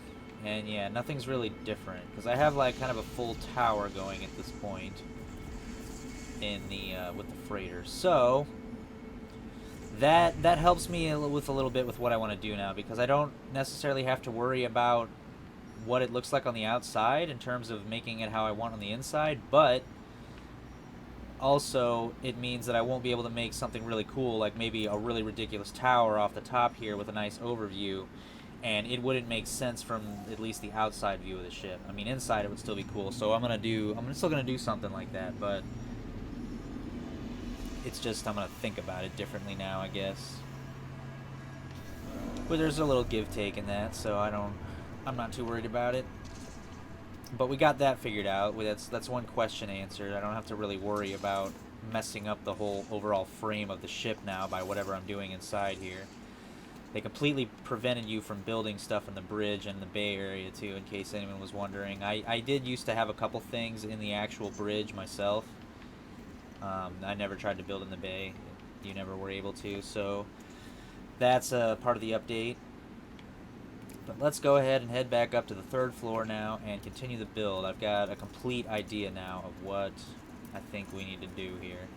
And yeah, nothing's really different. Because I have like kind of a full tower going at this point in the with the freighter. So that helps me with a little bit with what I want to do now, because I don't necessarily have to worry about what it looks like on the outside in terms of making it how I want on the inside, but also it means that I won't be able to make something really cool, like maybe a really ridiculous tower off the top here with a nice overview, and it wouldn't make sense from at least the outside view of the ship. I mean, inside it would still be cool, so I'm still gonna do something like that, but it's just I'm gonna think about it differently now, I guess. But there's a little give take in that, so I'm not too worried about it. But we got that figured out. That's one question answered. I don't have to really worry about messing up the whole overall frame of the ship now by whatever I'm doing inside here. They completely prevented you from building stuff in the bridge and the bay area too, in case anyone was wondering. I did used to have a couple things in the actual bridge myself. I never tried to build in the bay. You never were able to, so that's part of the update. But let's go ahead and head back up to the 3rd floor now and continue the build. I've got a complete idea now of what I think we need to do here.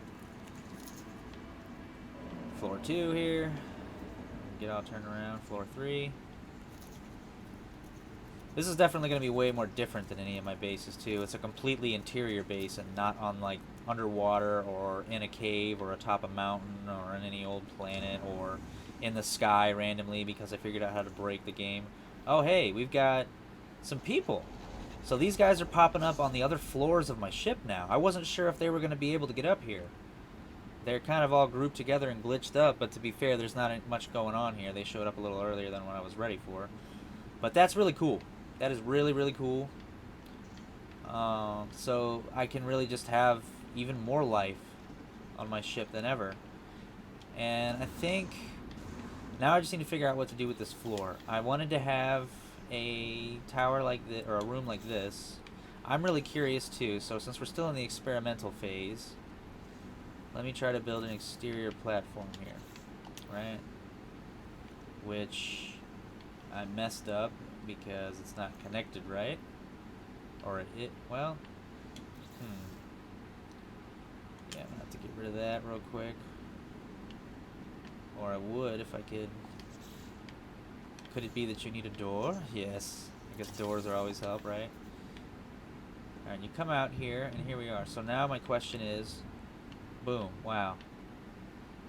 Floor 2 here. Get all turned around. Floor 3. This is definitely going to be way more different than any of my bases too. It's a completely interior base and not on like underwater or in a cave or atop a mountain or on any old planet or in the sky randomly, because I figured out how to break the game. Oh hey, we've got some people. So these guys are popping up on the other floors of my ship now. I wasn't sure if they were going to be able to get up here. They're kind of all grouped together and glitched up, but to be fair, there's not much going on here. They showed up a little earlier than what I was ready for. But that's really cool. That is really, really cool. So I can really just have even more life on my ship than ever. And I think now I just need to figure out what to do with this floor. I wanted to have a tower like this, or a room like this. I'm really curious too, so since we're still in the experimental phase, let me try to build an exterior platform here, right? Which I messed up because it's not connected right. Or well, yeah, I'm gonna have to get rid of that real quick. Or I would if I could. Could it be that you need a door? Yes. I guess doors are always help, right? Alright, you come out here, and here we are. So now my question is, boom, wow.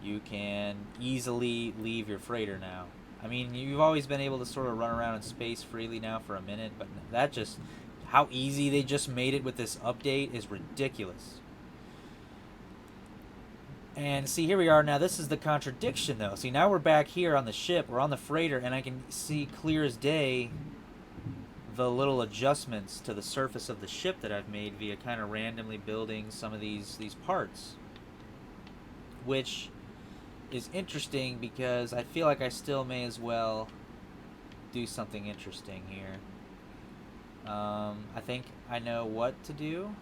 You can easily leave your freighter now. I mean, you've always been able to sort of run around in space freely now for a minute, but that just, how easy they just made it with this update is ridiculous. And see, here we are now. This is the contradiction, though. See, now we're back here on the ship. We're on the freighter, and I can see clear as day the little adjustments to the surface of the ship that I've made via kind of randomly building some of these parts. Which is interesting because I feel like I still may as well do something interesting here. I think I know what to do.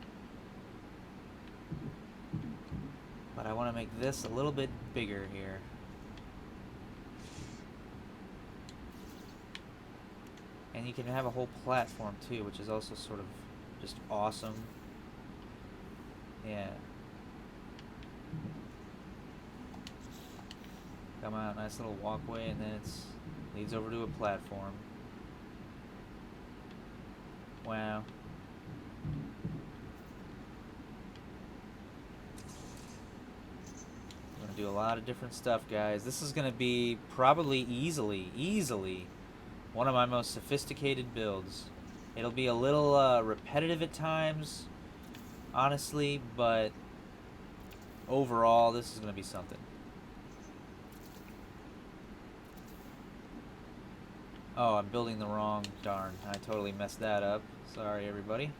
But I want to make this a little bit bigger here. And you can have a whole platform too, which is also sort of just awesome. Yeah. Come out, nice little walkway, and then it leads over to a platform. Wow. Do a lot of different stuff, guys. This is going to be probably easily one of my most sophisticated builds. It'll be a little repetitive at times, honestly, but overall this is going to be something. Oh, I'm building the wrong... Darn, I totally messed that up. Sorry, everybody.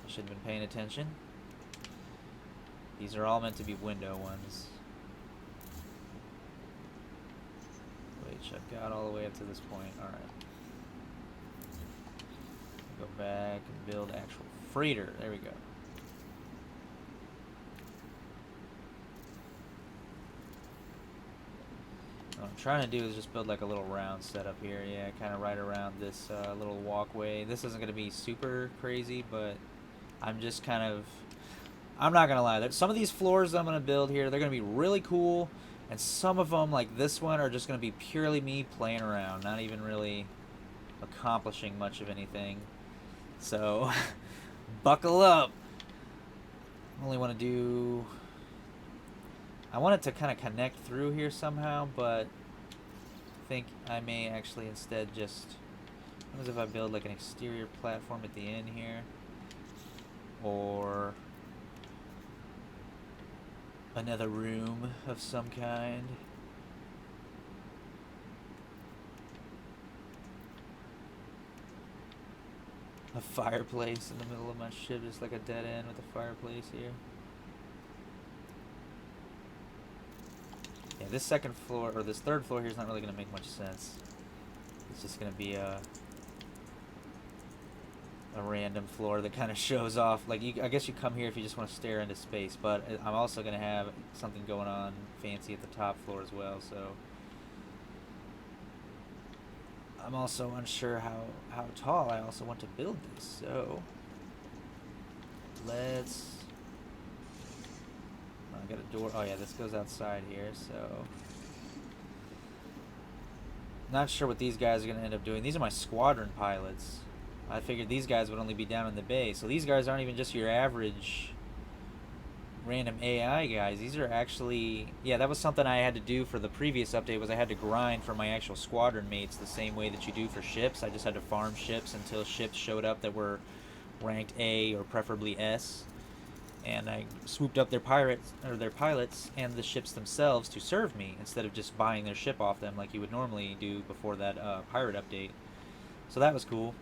I should have been paying attention. These are all meant to be window ones. Which I've got all the way up to this point. Alright. Go back and build actual freighter. There we go. What I'm trying to do is just build like a little round setup here. Yeah, kind of right around this little walkway. This isn't going to be super crazy, but I'm just kind of... I'm not going to lie. Some of these floors that I'm going to build here, they're going to be really cool. And some of them, like this one, are just going to be purely me playing around. Not even really accomplishing much of anything. So, buckle up. I only want to do... I want it to kind of connect through here somehow, but I think I may actually instead just... What happens if I build like an exterior platform at the end here? Or another room of some kind? A fireplace in the middle of my ship, just like a dead end with a fireplace here. Yeah, this second floor, or this third floor here is not really going to make much sense. It's just going to be a random floor that kind of shows off. Like, I guess you come here if you just want to stare into space, but I'm also going to have something going on fancy at the top floor as well, so... I'm also unsure how tall I also want to build this, so... Let's... I got a door. Oh yeah, this goes outside here, so... Not sure what these guys are going to end up doing. These are my squadron pilots. I figured these guys would only be down in the bay. So these guys aren't even just your average random AI guys. These are actually... Yeah, that was something I had to do for the previous update, was I had to grind for my actual squadron mates the same way that you do for ships. I just had to farm ships until ships showed up that were ranked A or preferably S. And I swooped up their pirates, or their pilots, and the ships themselves to serve me, instead of just buying their ship off them like you would normally do before that pirate update. So that was cool.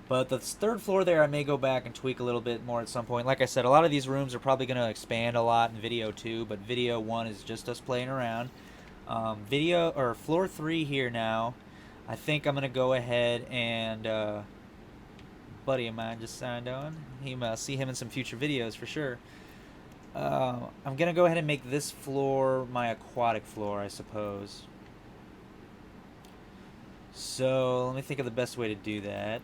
But the third floor there, I may go back and tweak a little bit more at some point. Like I said, a lot of these rooms are probably going to expand a lot in video 2, but video 1 is just us playing around. Floor 3 here now, I think I'm going to go ahead and... buddy of mine just signed on. You might see him in some future videos for sure. I'm gonna go ahead and make this floor my aquatic floor, I suppose. So let me think of the best way to do that.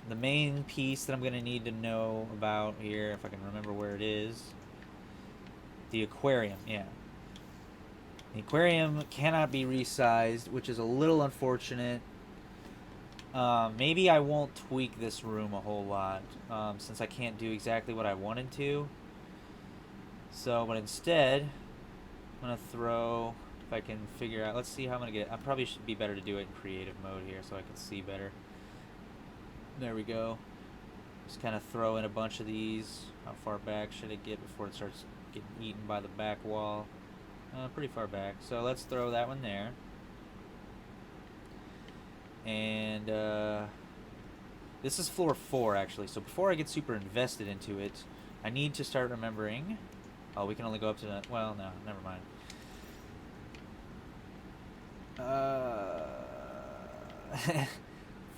The main piece that I'm gonna need to know about here, if I can remember where it is, the aquarium. Yeah, the aquarium cannot be resized, which is a little unfortunate. Maybe I won't tweak this room a whole lot, since I can't do exactly what I wanted to. So, but instead, I'm going to throw, if I can figure out, let's see how I'm going to get it. I probably should be better to do it in creative mode here so I can see better. There we go. Just kind of throw in a bunch of these. How far back should it get before it starts getting eaten by the back wall? Pretty far back. So let's throw that one there. And this is floor 4 actually, so before I get super invested into it, I need to start remembering... Oh, we can only go up to the... Well, no, never mind.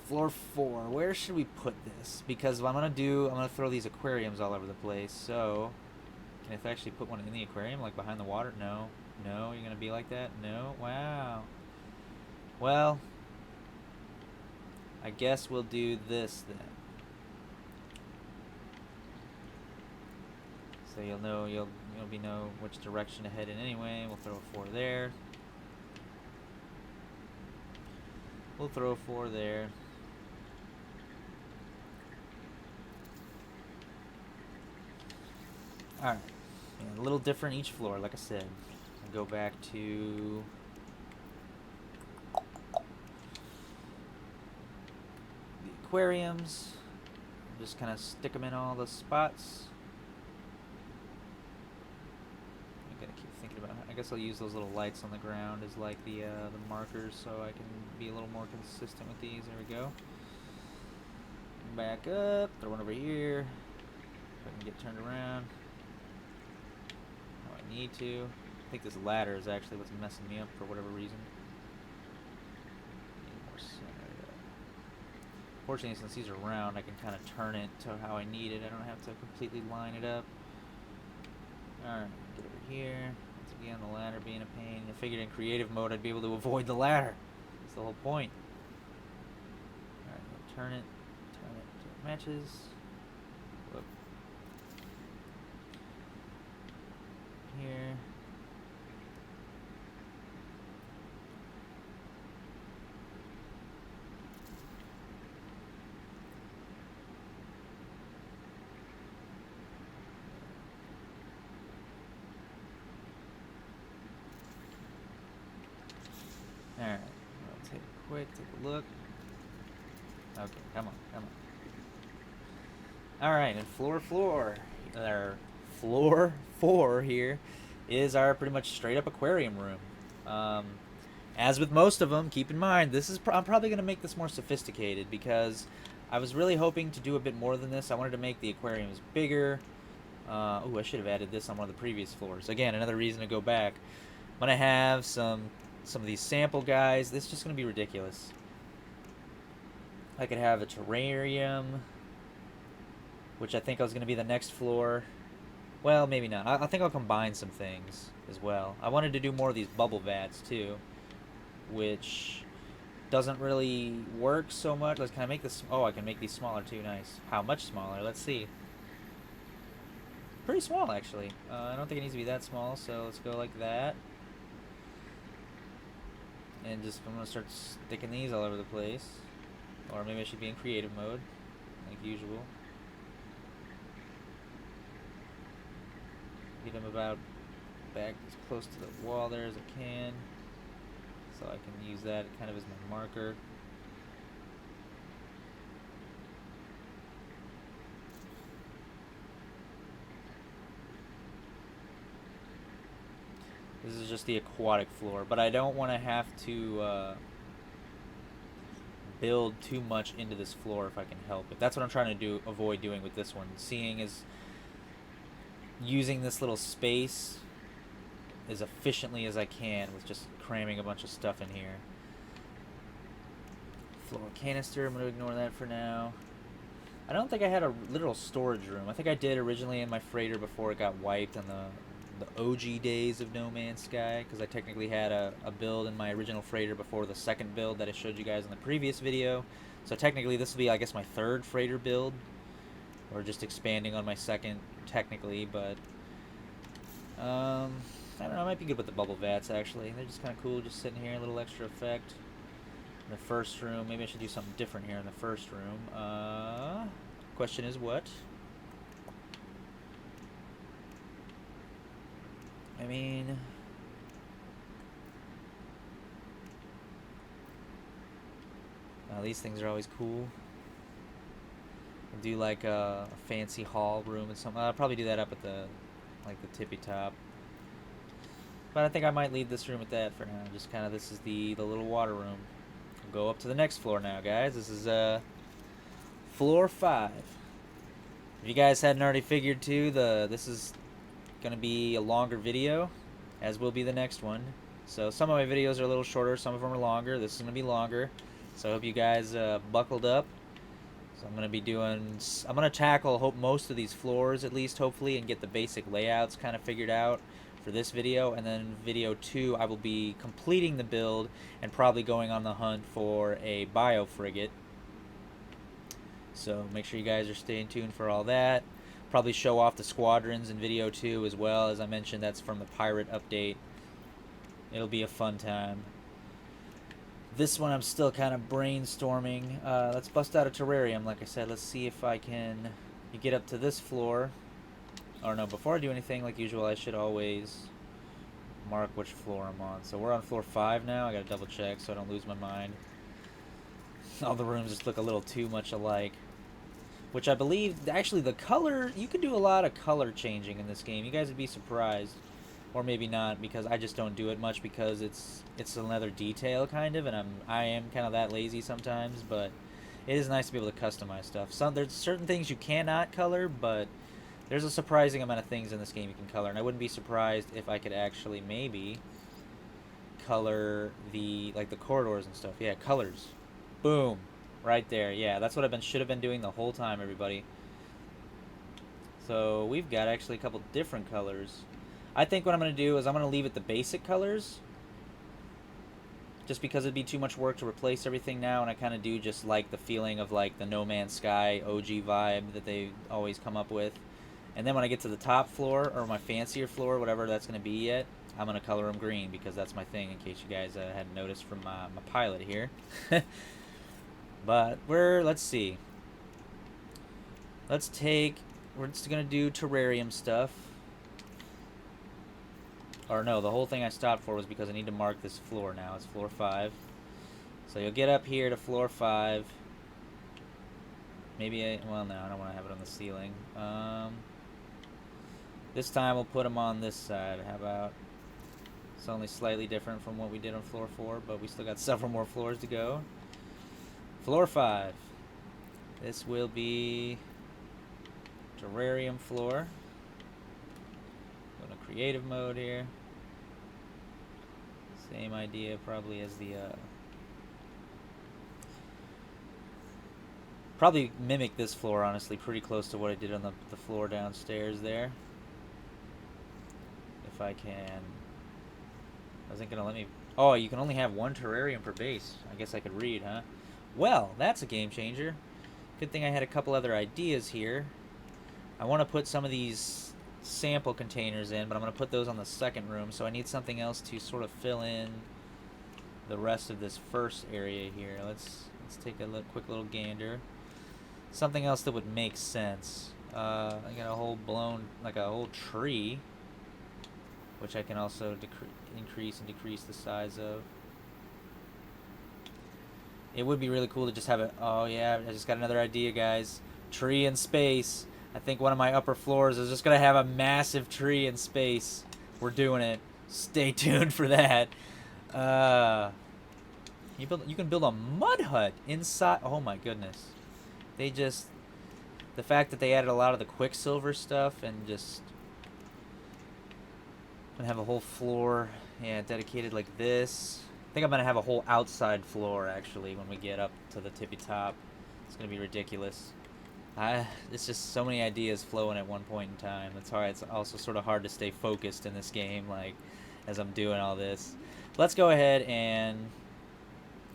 Floor 4, where should we put this? Because what I'm gonna throw these aquariums all over the place, so... Can I actually put one in the aquarium, like behind the water? No. No, you're gonna be like that? No? Wow. Well... I guess we'll do this then. So you'll know which direction to head in anyway. We'll throw a 4 there. We'll throw a 4 there. Alright. Yeah, a little different each floor, like I said. I'll go back to... aquariums, just kind of stick them in all the spots. I gotta keep thinking thinking about. I guess I'll use those little lights on the ground as like the markers, so I can be a little more consistent with these. There we go. Back up. Throw one over here. If I can get turned around. Oh, I need to. I think this ladder is actually what's messing me up for whatever reason. Need more center there. Fortunately, since these are round, I can kind of turn it to how I need it. I don't have to completely line it up. Alright, get over here. Once again, the ladder being a pain. I figured in creative mode I'd be able to avoid the ladder. That's the whole point. Alright, turn it so it matches. Whoop. Here. Alright, I'll take a look. Okay, come on. Alright, and floor 4 here is our pretty much straight up aquarium room. As with most of them, keep in mind, I'm probably going to make this more sophisticated because I was really hoping to do a bit more than this. I wanted to make the aquariums bigger. I should have added this on one of the previous floors. Again, another reason to go back. I'm going to have some of these sample guys. This is just going to be ridiculous. I could have a terrarium, which I think was going to be the next floor. Well, maybe not. I think I'll combine some things as well. I wanted to do more of these bubble vats too, which doesn't really work so much. Can I make this? Oh, I can make these smaller too. Nice. How much smaller? Let's see. Pretty small, actually. I don't think it needs to be that small, so let's go like that. And I'm going to start sticking these all over the place. Or maybe I should be in creative mode, like usual. Get them about back as close to the wall there as I can. So I can use that kind of as my marker. This is just the aquatic floor, but I don't want to have to build too much into this floor if I can help it. That's what I'm trying to avoid doing with this one. Seeing is using this little space as efficiently as I can with just cramming a bunch of stuff in here. Floor canister, I'm going to ignore that for now. I don't think I had a literal storage room. I think I did originally in my freighter before it got wiped on the OG days of No Man's Sky, because I technically had a build in my original freighter before the second build that I showed you guys in the previous video. So technically this will be, I guess, my third freighter build, or just expanding on my second technically, but I don't know, I might be good with the bubble vats actually. They're just kind of cool, just sitting here, a little extra effect. In the first room, maybe I should do something different here in the first room. Question is what? I mean, these things are always cool. I'll do like a fancy hall room and something. I'll probably do that up at the tippy top. But I think I might leave this room at that for now. Just kind of, this is the little water room. We'll go up to the next floor now, guys. This is floor 5. If you guys hadn't already figured too, this is going to be a longer video, as will be the next one. So some of my videos are a little shorter, some of them are longer. This is going to be longer, so I hope you guys buckled up. So I'm going to tackle most of these floors at least, hopefully, and get the basic layouts kind of figured out for this video. And then video 2 I will be completing the build and probably going on the hunt for a bio frigate. So make sure you guys are staying tuned for all that. Probably show off the squadrons in video 2 as well. As I mentioned, that's from the pirate update. It'll be a fun time. This one I'm still kind of brainstorming. Let's bust out a terrarium, like I said. Let's see if I can get up to this floor. Or no, before I do anything, like usual, I should always mark which floor I'm on. So we're on floor 5 now. I gotta double check so I don't lose my mind. All the rooms just look a little too much alike. Which I believe, actually, the color, you can do a lot of color changing in this game. You guys would be surprised. or maybe not, because I just don't do it much because it's another detail kind of, and I am kind of that lazy sometimes. But it is nice to be able to customize stuff. There's certain things you cannot color, but there's a surprising amount of things in this game you can color, and I wouldn't be surprised if I could actually maybe color the corridors and stuff. Yeah, colors. Boom, right there. Yeah, that's what should have been doing the whole time, everybody. So we've got actually a couple different colors. I think what I'm going to do is I'm going to leave it the basic colors, just because it'd be too much work to replace everything now, and I kind of do just like the feeling of like the No Man's Sky OG vibe that they always come up with. And then when I get to the top floor, or my fancier floor, whatever that's going to be yet, I'm going to color them green, because that's my thing, in case you guys hadn't noticed from my pilot here. But let's see. We're just going to do terrarium stuff. Or no, the whole thing I stopped for was because I need to mark this floor now. It's floor 5. So you'll get up here to floor 5. Maybe well, no, I don't want to have it on the ceiling. This time we'll put them on this side. How about... It's only slightly different from what we did on floor 4, but we still got several more floors to go. Floor 5. This will be terrarium floor. Go to creative mode here. Same idea probably as the... Probably mimic this floor, honestly, pretty close to what I did on the floor downstairs there. If I can... Wasn't gonna let me... Oh, you can only have one terrarium per base. I guess I could read, huh? Well, that's a game changer. Good thing I had a couple other ideas here. I want to put some of these sample containers in, but I'm going to put those on the second room, so I need something else to sort of fill in the rest of this first area here. Let's take a quick little gander. Something else that would make sense. I got a whole like a whole tree, which I can also increase and decrease the size of. It would be really cool to just have it. Oh yeah, I just got another idea, guys. Tree in space. I think one of my upper floors is just gonna have a massive tree in space. We're doing it. Stay tuned for that. You can build a mud hut inside. Oh my goodness. The fact that they added a lot of the Quicksilver stuff, and just gonna have a whole floor, yeah, dedicated like this. I think I'm gonna have a whole outside floor actually when we get up to the tippy top. It's gonna be ridiculous. It's just so many ideas flowing at one point in time. That's hard. It's also sort of hard to stay focused in this game, like as I'm doing all this. Let's go ahead and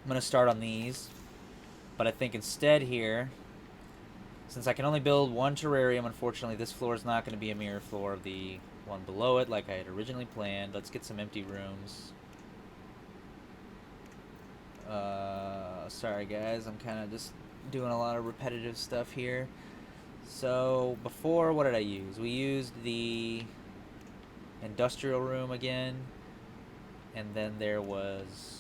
I'm gonna start on these, but I think instead here, since I can only build one terrarium, unfortunately this floor is not going to be a mirror floor of the one below it like I had originally planned. Let's get some empty rooms. Sorry guys, I'm kind of just doing a lot of repetitive stuff here. So before, what did I use? We used the industrial room again, and then there was...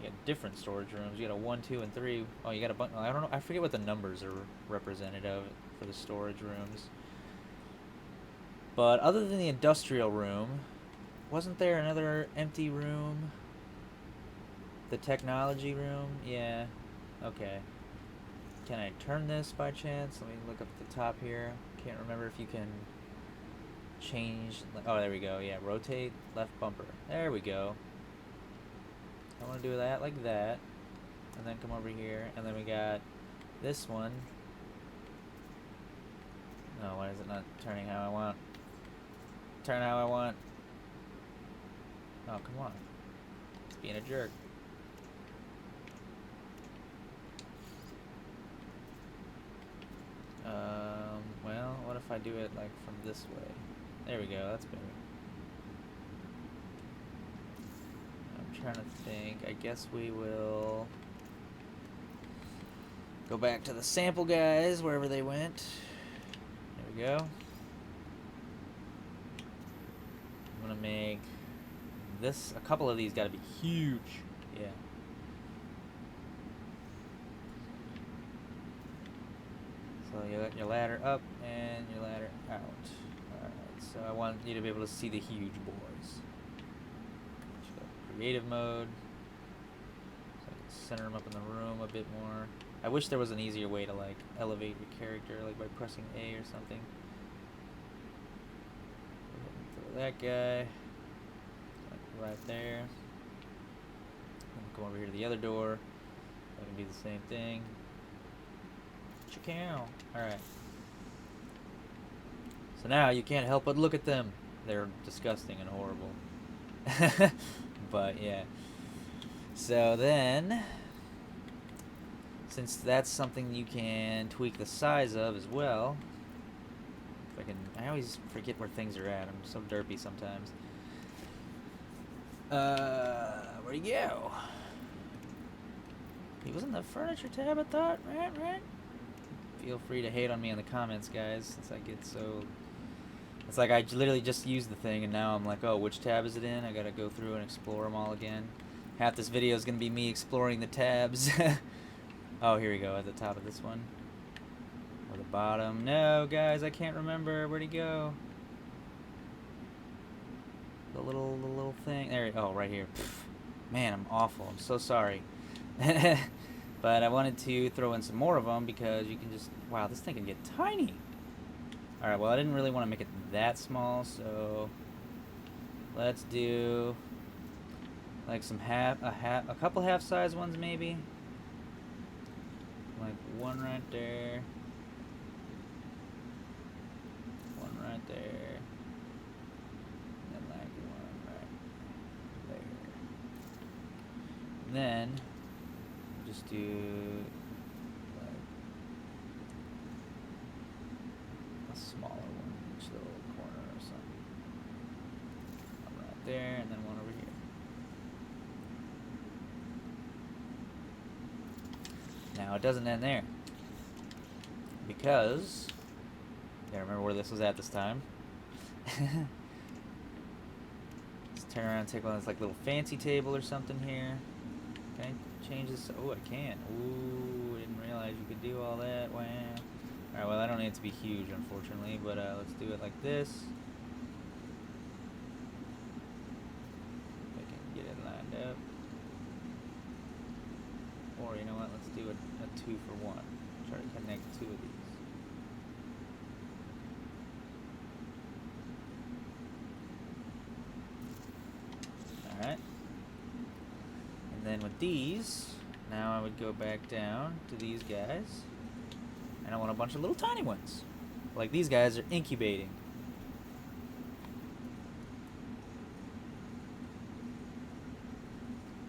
You got different storage rooms. You got a 1, 2, and 3. Oh, you got a bunch. I don't know. I forget what the numbers are represented of for the storage rooms. But other than the industrial room, wasn't there another empty room? The technology room? Yeah. Okay. Can I turn this by chance? Let me look up at the top here. Can't remember if you can change. Oh, there we go. Yeah, rotate left bumper. There we go. I want to do that like that, and then come over here, and then we got this one. No, why is it not turning how I want? Turn how I want. Oh, come on. It's being a jerk. Well, what if I do it like from this way? There we go, that's better. I'm trying to think. I guess we will go back to the sample guys, wherever they went. There we go. I'm gonna make this, a couple of these gotta be huge. Yeah. So you let your ladder up and your ladder out. Alright, so So I want you to be able to see the huge boys. Creative mode. So I can center them up in the room a bit more. I wish there was an easier way to like elevate your character, like by pressing A or something. Throw that guy like right there. And go over here to the other door. I can do the same thing. Chicken. All right. So now you can't help but look at them. They're disgusting and horrible. But yeah. So then, since that's something you can tweak the size of as well, if I always forget where things are at. I'm so derpy sometimes. Where'd he go? He was in the furniture tab, I thought. Right? Feel free to hate on me in the comments, guys, since I get so... It's like I literally just used the thing, and now I'm like, oh, which tab is it in? I gotta go through and explore them all again. Half this video is gonna be me exploring the tabs. Oh, here we go, at the top of this one. Or the bottom. No, guys, I can't remember. Where'd he go? The little thing. There. Oh, right here. Pfft. Man, I'm awful. I'm so sorry. But I wanted to throw in some more of them because you can just... Wow, this thing can get tiny. Alright, well, I didn't really want to make it that small, so... Let's do... Like some a couple half-size ones, maybe. Like one right there. One right there. And then like one right there. And then... Just do like a smaller one in each little corner or something. One right there, and then one over here. Now it doesn't end there, because I gotta remember where this was at this time. Let's turn around and take one of this like little fancy table or something here. Okay. Change this. Oh, I can. Ooh, I didn't realize you could do all that. Wow. Alright, well, I don't need it to be huge, unfortunately, but let's do it like this. If I can get it lined up. Or, you know what, let's do a 2 for 1. Try to connect 2 of these. Alright. And then with these, now I would go back down to these guys, and I want a bunch of little tiny ones. Like these guys are incubating.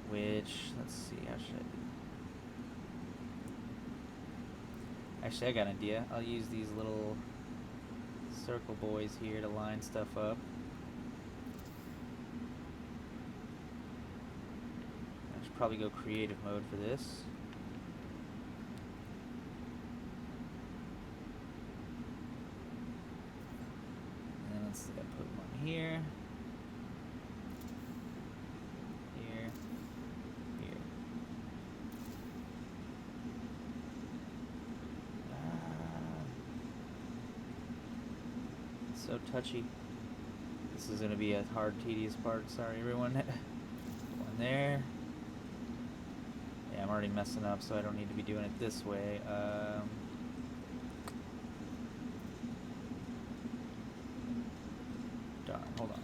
Which, let's see, how should I do? Actually, I got an idea. I'll use these little circle boys here to line stuff up. Probably go creative mode for this. And then let's see, I put one here, here. It's so touchy. This is gonna be a hard, tedious part. Sorry, everyone. One there. I'm already messing up, so I don't need to be doing it this way. Darn, hold on.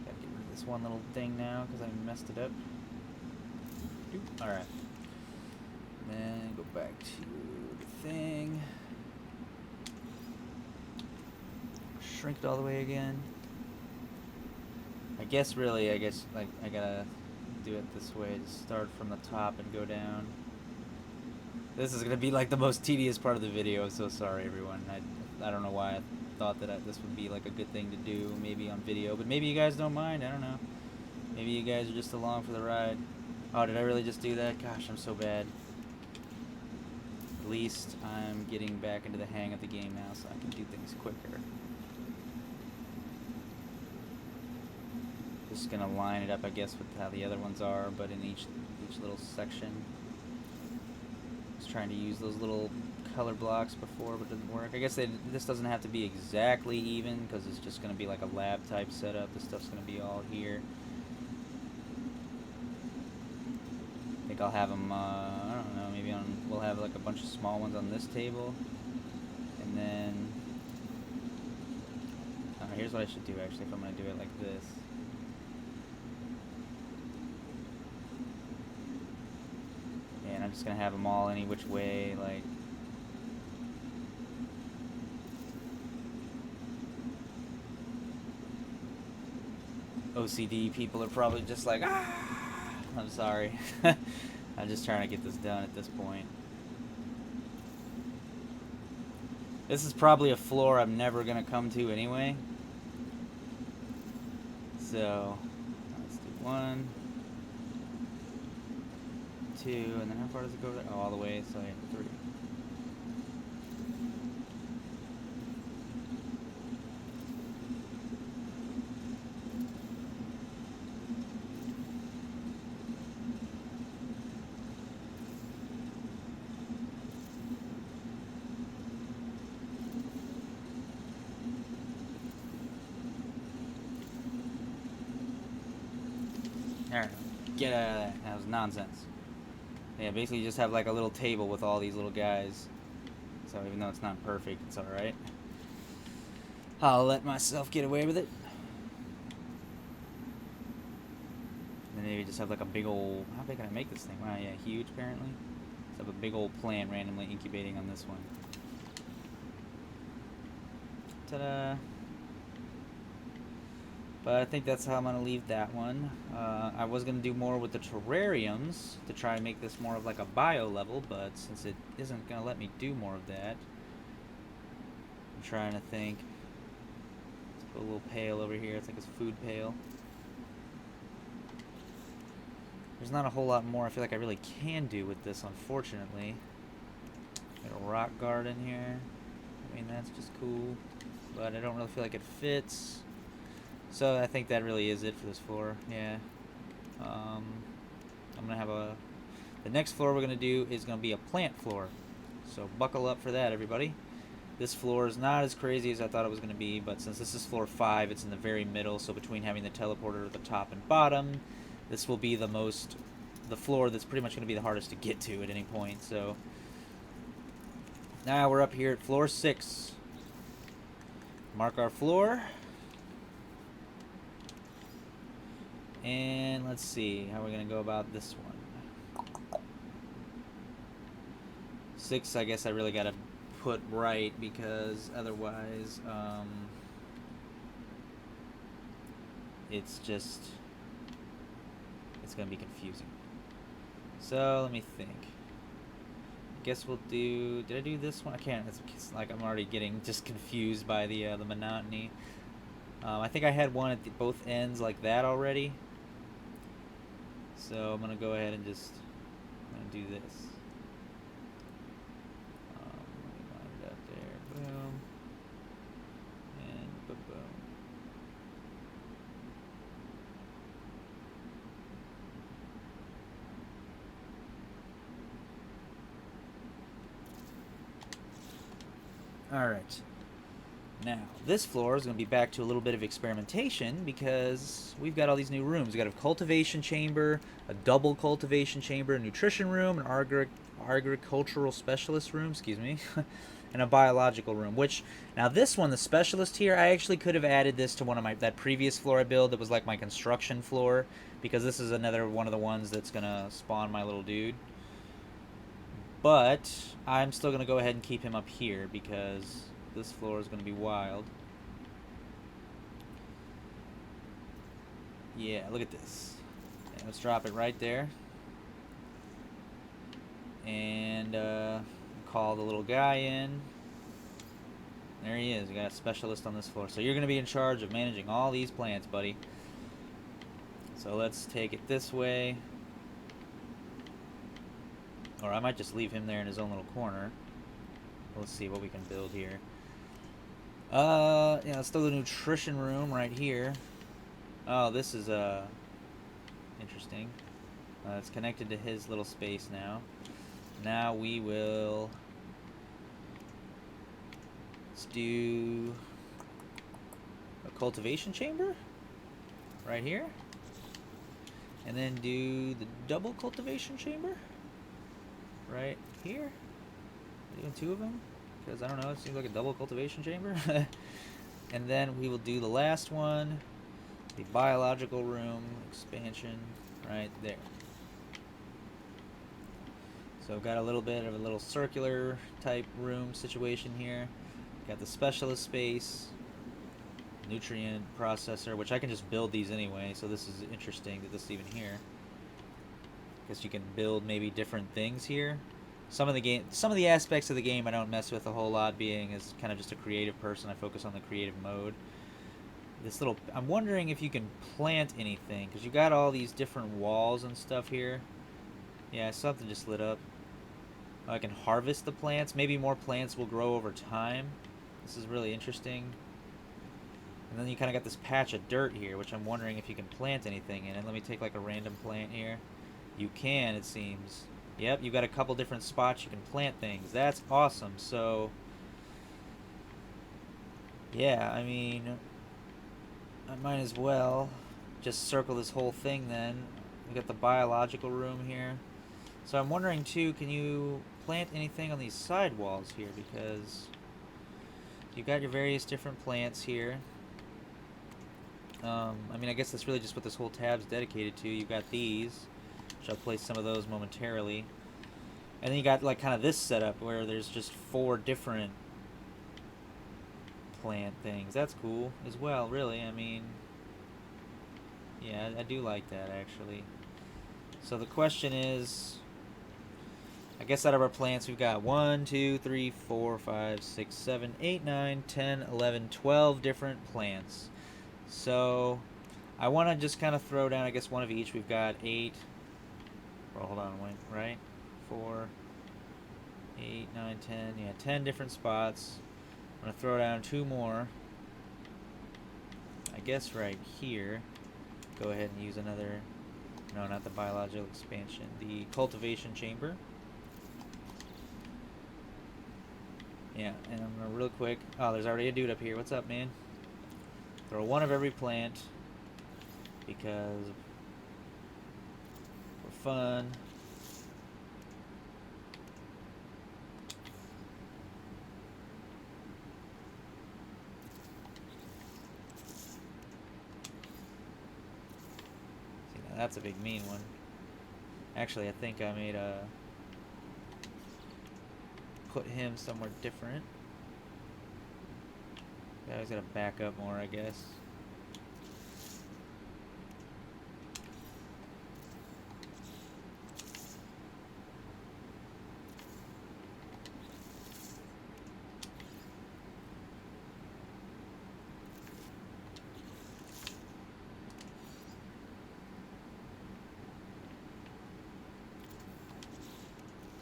Gotta get rid of this one little thing now, because I messed it up. Alright. Then go back to the thing. Shrink it all the way again. I guess like, I gotta do it this way, just start from the top and go down. This is gonna be like the most tedious part of the video. I'm so sorry, everyone. I don't know why I thought that this would be like a good thing to do, maybe on video, but maybe you guys don't mind. I don't know. Maybe you guys are just along for the ride. Oh, did I really just do that? Gosh, I'm so bad. At least I'm getting back into the hang of the game now, so I can do things quicker. Just gonna line it up, I guess, with how the other ones are, but in each little section. Just trying to use those little color blocks before, but it didn't work. I guess this doesn't have to be exactly even, because it's just going to be like a lab type setup. This stuff's going to be all here. I think I'll have them, I don't know, maybe we'll have like a bunch of small ones on this table. And then, here's what I should do actually if I'm going to do it like this. And I'm just going to have them all any which way, like, OCD people are probably just like, ah! I'm sorry. I'm just trying to get this done at this point. This is probably a floor I'm never going to come to anyway. So, let's do 1, 2, and then how far does it go there? Oh, all the way, so yeah, 3. Alright, get out of that. That was nonsense. Yeah, basically you just have like a little table with all these little guys. So even though it's not perfect, it's alright. I'll let myself get away with it. And then maybe just have like a big old... How big can I make this thing? Wow, yeah, huge apparently. Just have a big old plant randomly incubating on this one. Ta-da! But I think that's how I'm going to leave that one. I was going to do more with the terrariums to try and make this more of like a bio level, but since it isn't going to let me do more of that, I'm trying to think. Let's put a little pail over here. It's like a food pail. There's not a whole lot more I feel like I really can do with this, unfortunately. Got a rock garden here. I mean, that's just cool, but I don't really feel like it fits. So I think that really is it for this floor. Yeah. I'm gonna have the next floor we're gonna do is gonna be a plant floor. So buckle up for that, everybody. This floor is not as crazy as I thought it was gonna be, but since this is floor 5, it's in the very middle. So between having the teleporter at the top and bottom, this will be the floor that's pretty much gonna be the hardest to get to at any point. So now we're up here at floor 6. Mark our floor. And let's see how we're going to go about this one. 6, I guess I really got to put right because otherwise it's going to be confusing. So let me think. I guess we'll do... Did I do this one? I can't. It's like I'm already getting just confused by the monotony. I think I had one at both ends like that already. So I'm going to go ahead and just do this. Line it up there. Boom. And boom, boom. Alright. Now, this floor is going to be back to a little bit of experimentation because we've got all these new rooms. We've got a cultivation chamber, a double cultivation chamber, a nutrition room, an agricultural specialist room, excuse me, and a biological room, which, now this one, the specialist here, I actually could have added this to that previous floor I built that was like my construction floor, because this is another one of the ones that's going to spawn my little dude. But I'm still going to go ahead and keep him up here because this floor is going to be wild. Yeah, look at this. Yeah, let's drop it right there. And call the little guy in. There he is. We got a specialist on this floor. So you're going to be in charge of managing all these plants, buddy. So let's take it this way. Or I might just leave him there in his own little corner. Let's see what we can build here. Yeah, let's throw the nutrition room right here. Oh, this is interesting. It's connected to his little space now. Now we will Let's do a cultivation chamber right here. And then do the double cultivation chamber right here. Doing 2 of them, because I don't know, it seems like a double cultivation chamber. And then we will do the last one, the biological room expansion right there. So I've got a little bit of a little circular type room situation here. Got the specialist space, nutrient processor, which I can just build these anyway, so this is interesting that this is even here. Guess you can build maybe different things here. Some of the aspects of the game I don't mess with a whole lot, being as kind of just a creative person. I focus on the creative mode. I'm wondering if you can plant anything, because you got all these different walls and stuff here. Yeah, something just lit up. I can harvest the plants. Maybe more plants will grow over time. This is really interesting. And then you kind of got this patch of dirt here, which I'm wondering if you can plant anything in it. Let me take like a random plant here. You can, it seems. Yep, you got a couple different spots you can plant things. That's awesome. So, yeah, I mean, I might as well just circle this whole thing then. We got the biological room here. So I'm wondering too, can you plant anything on these side walls here? Because you've got your various different plants here. I mean, I guess that's really just what this whole tab's dedicated to. You've got these, which I'll place some of those momentarily. And then you got like kind of this setup where there's just 4 different plant things. That's cool as well, really. I mean, yeah, I do like that actually. So the question is, I guess out of our plants we've got 1, 2, 3, 4, 5, 6, 7, 8, 9, 10, 11, 12 different plants. So I want to just kind of throw down, I guess, one of each. We've got 8. Well, hold on, wait, right? 4, 8, 9, 10. Yeah, 10 different spots. I'm going to throw down 2 more. I guess right here. Go ahead and use another. No, not the biological expansion. The cultivation chamber. Yeah, and I'm going to real quick. Oh, there's already a dude up here. What's up, man? Throw 1 of every plant. Because for fun. See, now that's a big mean one. Actually, I think I made a put him somewhere different. I always gotta back up more, I guess.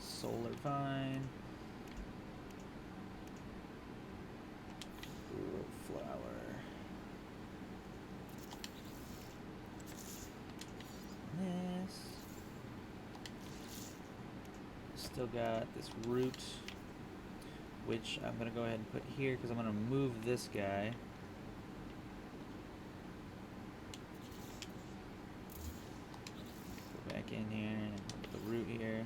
Solar vine. Flower. This. Still got this root, which I'm going to go ahead and put here because I'm going to move this guy. Go back in here and put the root here.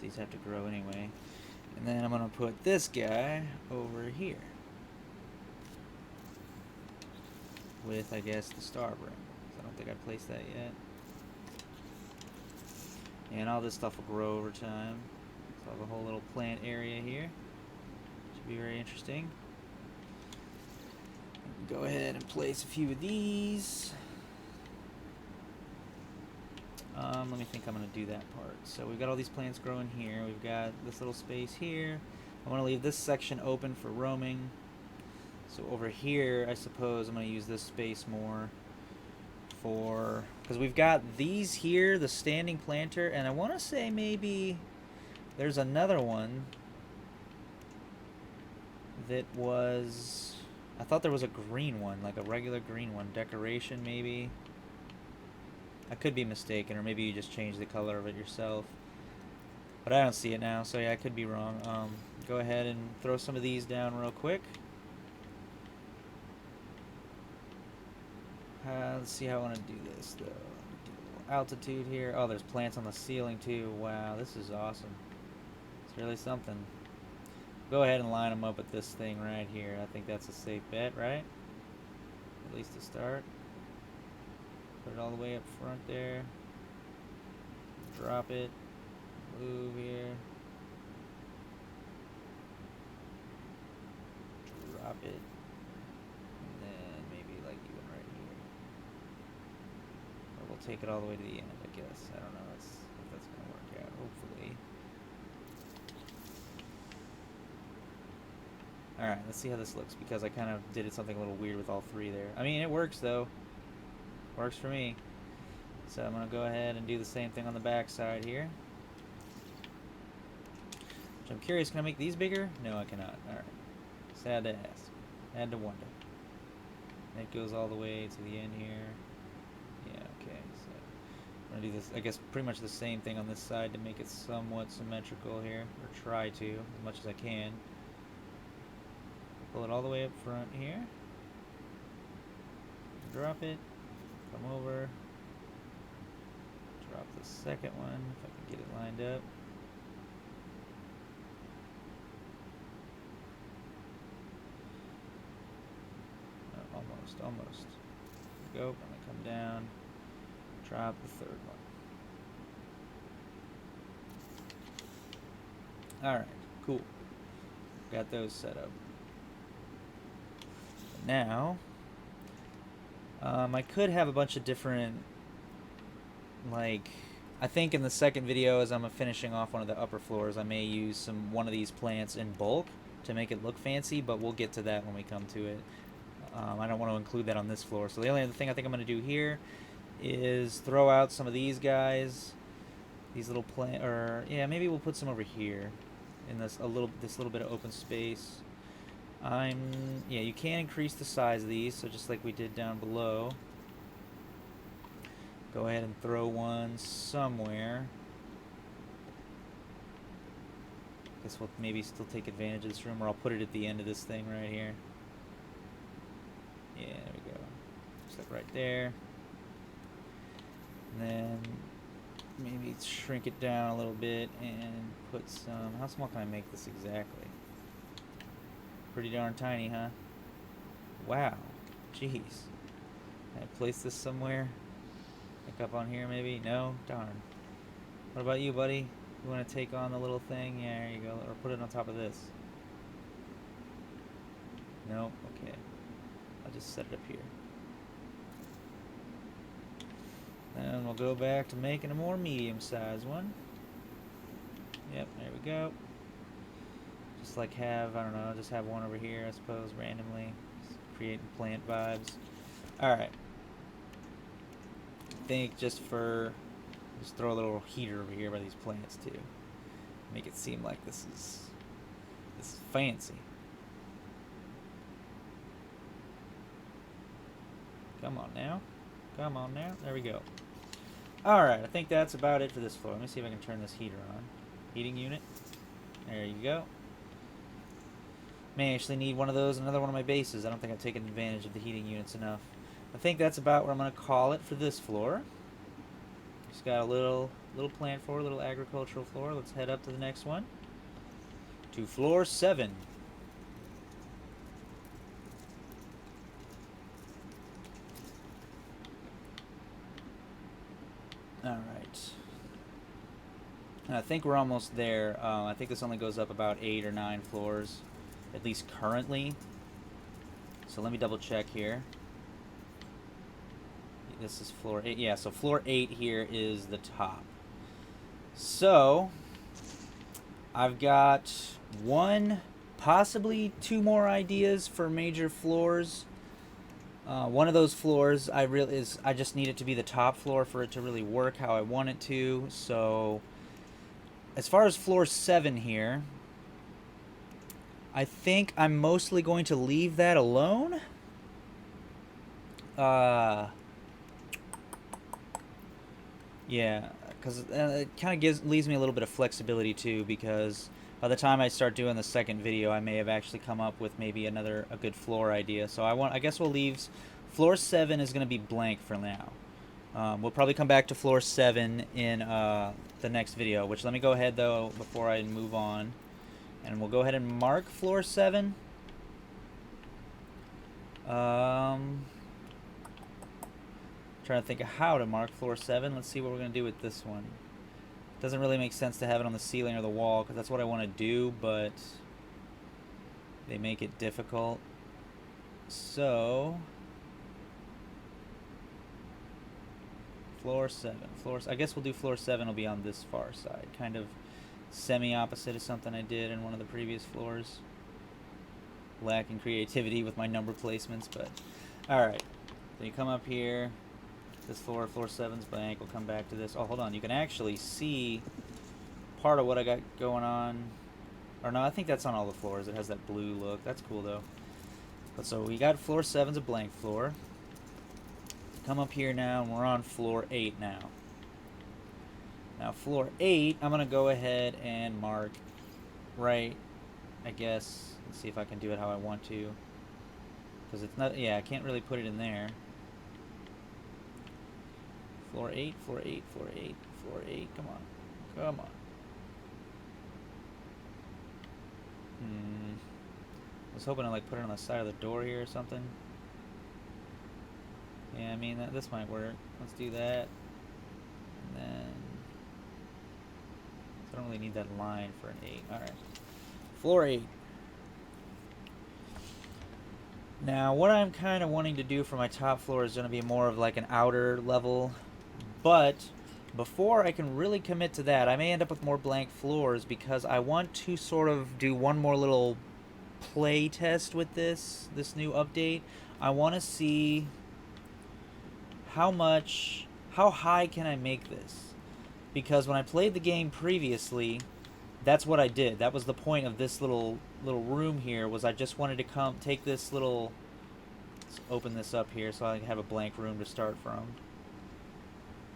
These have to grow anyway. And then I'm going to put this guy over here. With, I guess, the star ring. I don't think I placed that yet. And all this stuff will grow over time. So I have a whole little plant area here. Should be very interesting. Go ahead and place a few of these. Let me think I'm going to do that part. So we've got all these plants growing here. We've got this little space here. I want to leave this section open for roaming. So over here, I suppose I'm going to use this space more for... Because we've got these here, the standing planter, and I want to say maybe there's another one that was... I thought there was a green one, like a regular green one. Decoration, maybe. I could be mistaken, or maybe you just change the color of it yourself. But I don't see it now, so yeah, I could be wrong. Go ahead and throw some of these down real quick. Let's see how I want to do this, though. Do a little altitude here. Oh, there's plants on the ceiling, too. Wow, this is awesome. It's really something. Go ahead and line them up with this thing right here. I think that's a safe bet, right? At least to start. Put it all the way up front there. Drop it. Move here. Drop it. And then maybe like even right here. Or we'll take it all the way to the end, I guess. I don't know if that's going to work out, hopefully. Alright, let's see how this looks, because I kind of did something a little weird with all three there. I mean, it works, though. Works for me. So I'm going to go ahead and do the same thing on the back side here. Which I'm curious, can I make these bigger? No, I cannot. Alright. Sad to ask. Had to wonder. It goes all the way to the end here. Yeah, okay. So I'm going to do this, I guess, pretty much the same thing on this side to make it somewhat symmetrical here. Or try to, as much as I can. Pull it all the way up front here. Drop it. Come over. Drop the second one, if I can get it lined up. Almost. There we go. I'm gonna come down. Drop the third one. Alright, cool. Got those set up. Now, I could have a bunch of different, like, I think in the second video, as I'm finishing off one of the upper floors, I may use one of these plants in bulk to make it look fancy, but we'll get to that when we come to it. I don't want to include that on this floor. So the only other thing I think I'm going to do here is throw out some of these guys, these little yeah, maybe we'll put some over here in this little bit of open space. Yeah, you can increase the size of these, so just like we did down below. Go ahead and throw one somewhere. Guess we'll maybe still take advantage of this room, or I'll put it at the end of this thing right here. Yeah, there we go. Just like right there. And then maybe shrink it down a little bit and put some... How small can I make this exactly? Pretty darn tiny, huh? Wow. Jeez. Can I place this somewhere? Like up on here, maybe? No? Darn. What about you, buddy? You want to take on the little thing? Yeah, there you go. Or put it on top of this. No? Okay. I'll just set it up here. And we'll go back to making a more medium-sized one. Yep, there we go. Just like I don't know, just have one over here, I suppose, randomly. Just creating plant vibes. Alright. I think just throw a little heater over here by these plants, too. Make it seem like this is fancy. Come on now. Come on now. There we go. Alright, I think that's about it for this floor. Let me see if I can turn this heater on. Heating unit. There you go. May actually need one of those in another one of my bases. I don't think I've taken advantage of the heating units enough. I think that's about where I'm going to call it for this floor. Just got a little plant floor, a little agricultural floor. Let's head up to the next one. To floor 7. Alright. I think we're almost there. I think this only goes up about 8 or 9 floors, at least currently. So let me double check here. This is floor 8. Yeah, so floor 8 here is the top. So I've got 1, possibly 2 more ideas for major floors. One of those floors I just need it to be the top floor for it to really work how I want it to. So as far as floor 7 here, I think I'm mostly going to leave that alone. Yeah, because it kind of leaves me a little bit of flexibility too, because by the time I start doing the second video, I may have actually come up with maybe a good floor idea. So I guess we'll leave floor 7 is going to be blank for now. We'll probably come back to floor 7 in the next video, which let me go ahead though before I move on, and we'll go ahead and mark floor 7. Trying to think of how to mark floor 7. Let's see what we're going to do with this one. Doesn't really make sense to have it on the ceiling or the wall, because that's what I want to do, but they make it difficult. So, floor 7. I guess we'll do floor 7 will be on this far side. Kind of semi-opposite of something I did in one of the previous floors. Lacking creativity with my number placements, but alright. So you come up here. This floor 7's blank. We'll come back to this. Oh, hold on. You can actually see part of what I got going on. Or no, I think that's on all the floors. It has that blue look. That's cool, though. But so we got floor 7's a blank floor. Come up here now, and we're on floor 8 now. Now, floor 8, I'm going to go ahead and mark right, I guess. Let's see if I can do it how I want to. Because it's not, yeah, I can't really put it in there. Floor 8, floor 8, floor 8, floor 8. Come on. Come on. I was hoping to like put it on the side of the door here or something. Yeah, I mean, this might work. Let's do that. And then... So I don't really need that line for an 8. Alright. Floor 8. Now, what I'm kind of wanting to do for my top floor is going to be more of like an outer level. But before I can really commit to that, I may end up with more blank floors because I want to sort of do one more little play test with this new update. I want to see how high can I make this? Because when I played the game previously, that's what I did. That was the point of this little room here, was I just wanted to take this little... Let's open this up here so I have a blank room to start from.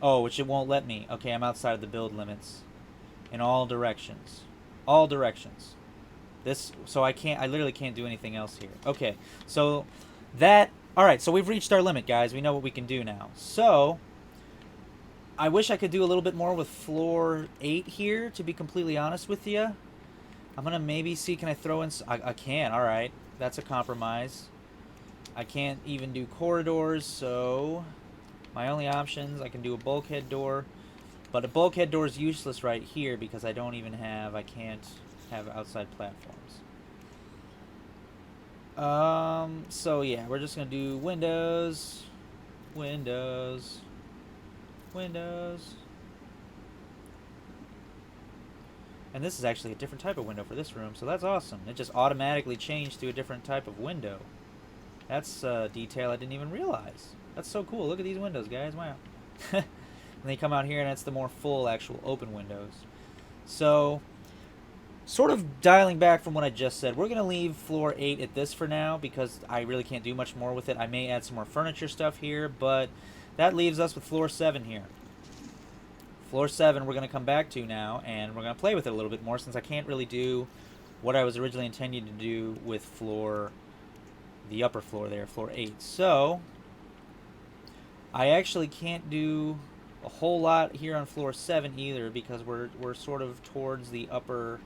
Oh, which it won't let me. Okay, I'm outside of the build limits. In all directions. All directions. So I literally can't do anything else here. Okay, so that... Alright, so we've reached our limit, guys. We know what we can do now. So, I wish I could do a little bit more with floor 8 here, to be completely honest with you. I'm going to maybe see, can I throw in... I can, alright. That's a compromise. I can't even do corridors, so... My only options, I can do a bulkhead door. But a bulkhead door is useless right here because I can't have outside platforms. So yeah, we're just going to do windows, windows, windows. And this is actually a different type of window for this room, so that's awesome. It just automatically changed to a different type of window. That's a detail I didn't even realize. That's so cool. Look at these windows, guys. Wow. And they come out here, and that's the more full, actual open windows. So, sort of dialing back from what I just said, we're going to leave floor 8 at this for now, because I really can't do much more with it. I may add some more furniture stuff here, but that leaves us with floor 7 here. Floor 7 we're going to come back to now, and we're going to play with it a little bit more, since I can't really do what I was originally intending to do with the upper floor there, floor 8. So, I actually can't do a whole lot here on floor 7 either, because we're sort of towards the upper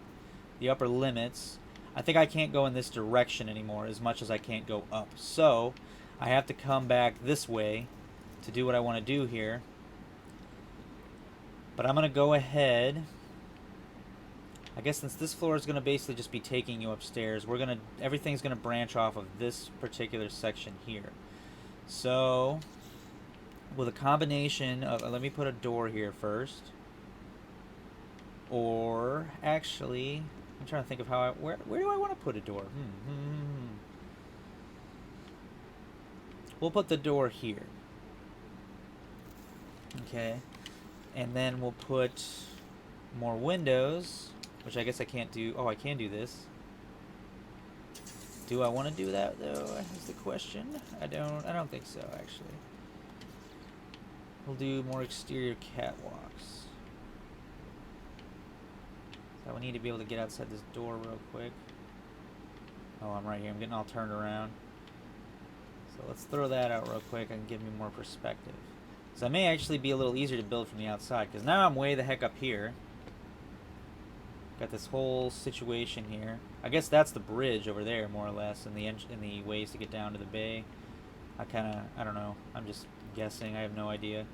limits. I think I can't go in this direction anymore as much as I can't go up. So, I have to come back this way to do what I want to do here. But I'm going to go ahead. I guess since this floor is going to basically just be taking you upstairs, everything's going to branch off of this particular section here. So, with a combination of... let me put a door here first. Or, actually, I'm trying to think of how where do I want to put a door? We'll put the door here. Okay. And then we'll put more windows, which I guess I can't do. Oh, I can do this. Do I want to do that though? Is the question. I don't think so, actually. We'll do more exterior catwalks. So we need to be able to get outside this door real quick. Oh, I'm right here. I'm getting all turned around. So let's throw that out real quick and give me more perspective. So it may actually be a little easier to build from the outside, because now I'm way the heck up here. Got this whole situation here. I guess that's the bridge over there, more or less, and the ways to get down to the bay. I don't know. I'm just guessing. I have no idea.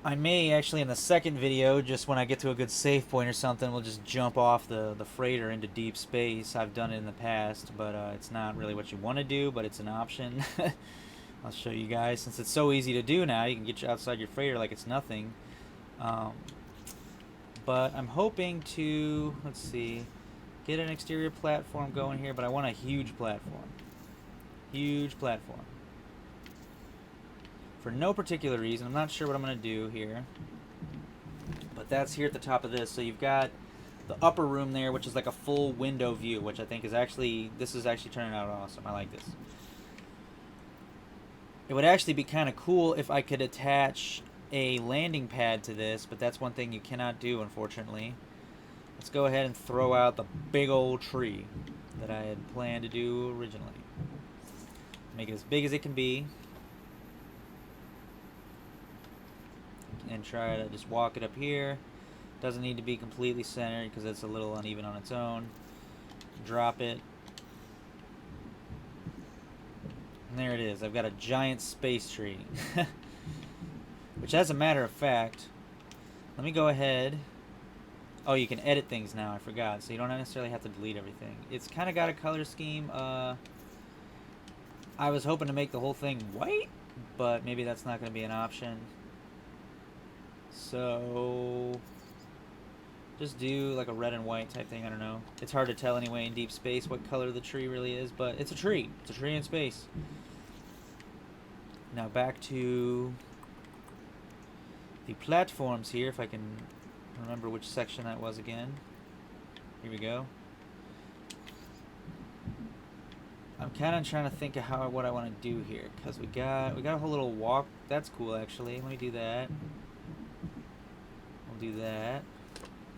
I may actually, in the second video, just when I get to a good save point or something, we'll just jump off the freighter into deep space. I've done it in the past, but it's not really what you want to do, but it's an option. I'll show you guys. Since it's so easy to do now, you can get you outside your freighter like it's nothing. But I'm hoping to, let's see, get an exterior platform going here, but I want a huge platform. Huge platform. For no particular reason. I'm not sure what I'm going to do here. But that's here at the top of this. So you've got the upper room there, which is like a full window view, which I think is actually, this is actually turning out awesome. I like this. It would actually be kind of cool if I could attach a landing pad to this, but that's one thing you cannot do, unfortunately. Let's go ahead and throw out the big old tree that I had planned to do originally. Make it as big as it can be. And try to just walk it up here. Doesn't need to be completely centered because it's a little uneven on its own. Drop it. And there it is. I've got a giant space tree. Which, as a matter of fact, let me go ahead. Oh, you can edit things now. I forgot. So you don't necessarily have to delete everything. It's kind of got a color scheme. I was hoping to make the whole thing white, but maybe that's not going to be an option. So just do like a red and white type thing. I don't know. It's hard to tell anyway in deep space what color the tree really is, but it's a tree. It's a tree in space. Now back to the platforms here, if I can remember which section that was again. Here we go. I'm kind of trying to think of what I want to do here, because we got a whole little walk. That's cool, actually. Let me do that. We'll do that.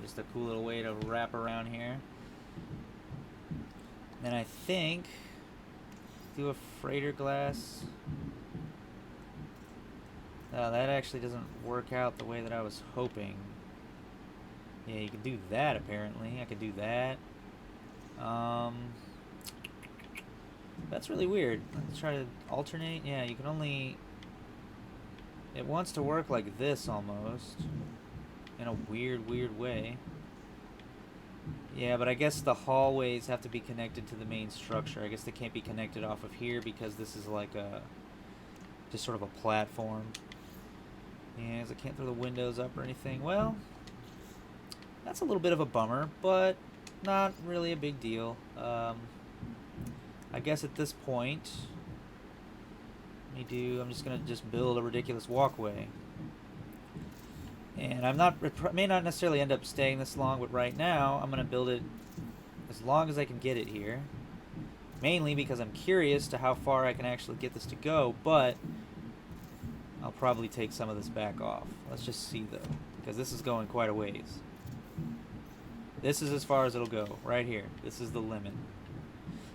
Just a cool little way to wrap around here. Then I think do a freighter glass. That actually doesn't work out the way that I was hoping. Yeah, you can do that apparently. I could do that. That's really weird. Let's try to alternate. Yeah, you can only... It wants to work like this almost. In a weird way. Yeah, but I guess the hallways have to be connected to the main structure. I guess they can't be connected off of here because this is like a... just sort of a platform. Yeah, I can't throw the windows up or anything. Well, that's a little bit of a bummer, but not really a big deal. I guess at this point, I'm just gonna build a ridiculous walkway. And it may not necessarily end up staying this long, but right now I'm gonna build it as long as I can get it here. Mainly because I'm curious to how far I can actually get this to go, but I'll probably take some of this back off. Let's just see though, because this is going quite a ways. This is as far as it'll go, right here. This is the limit.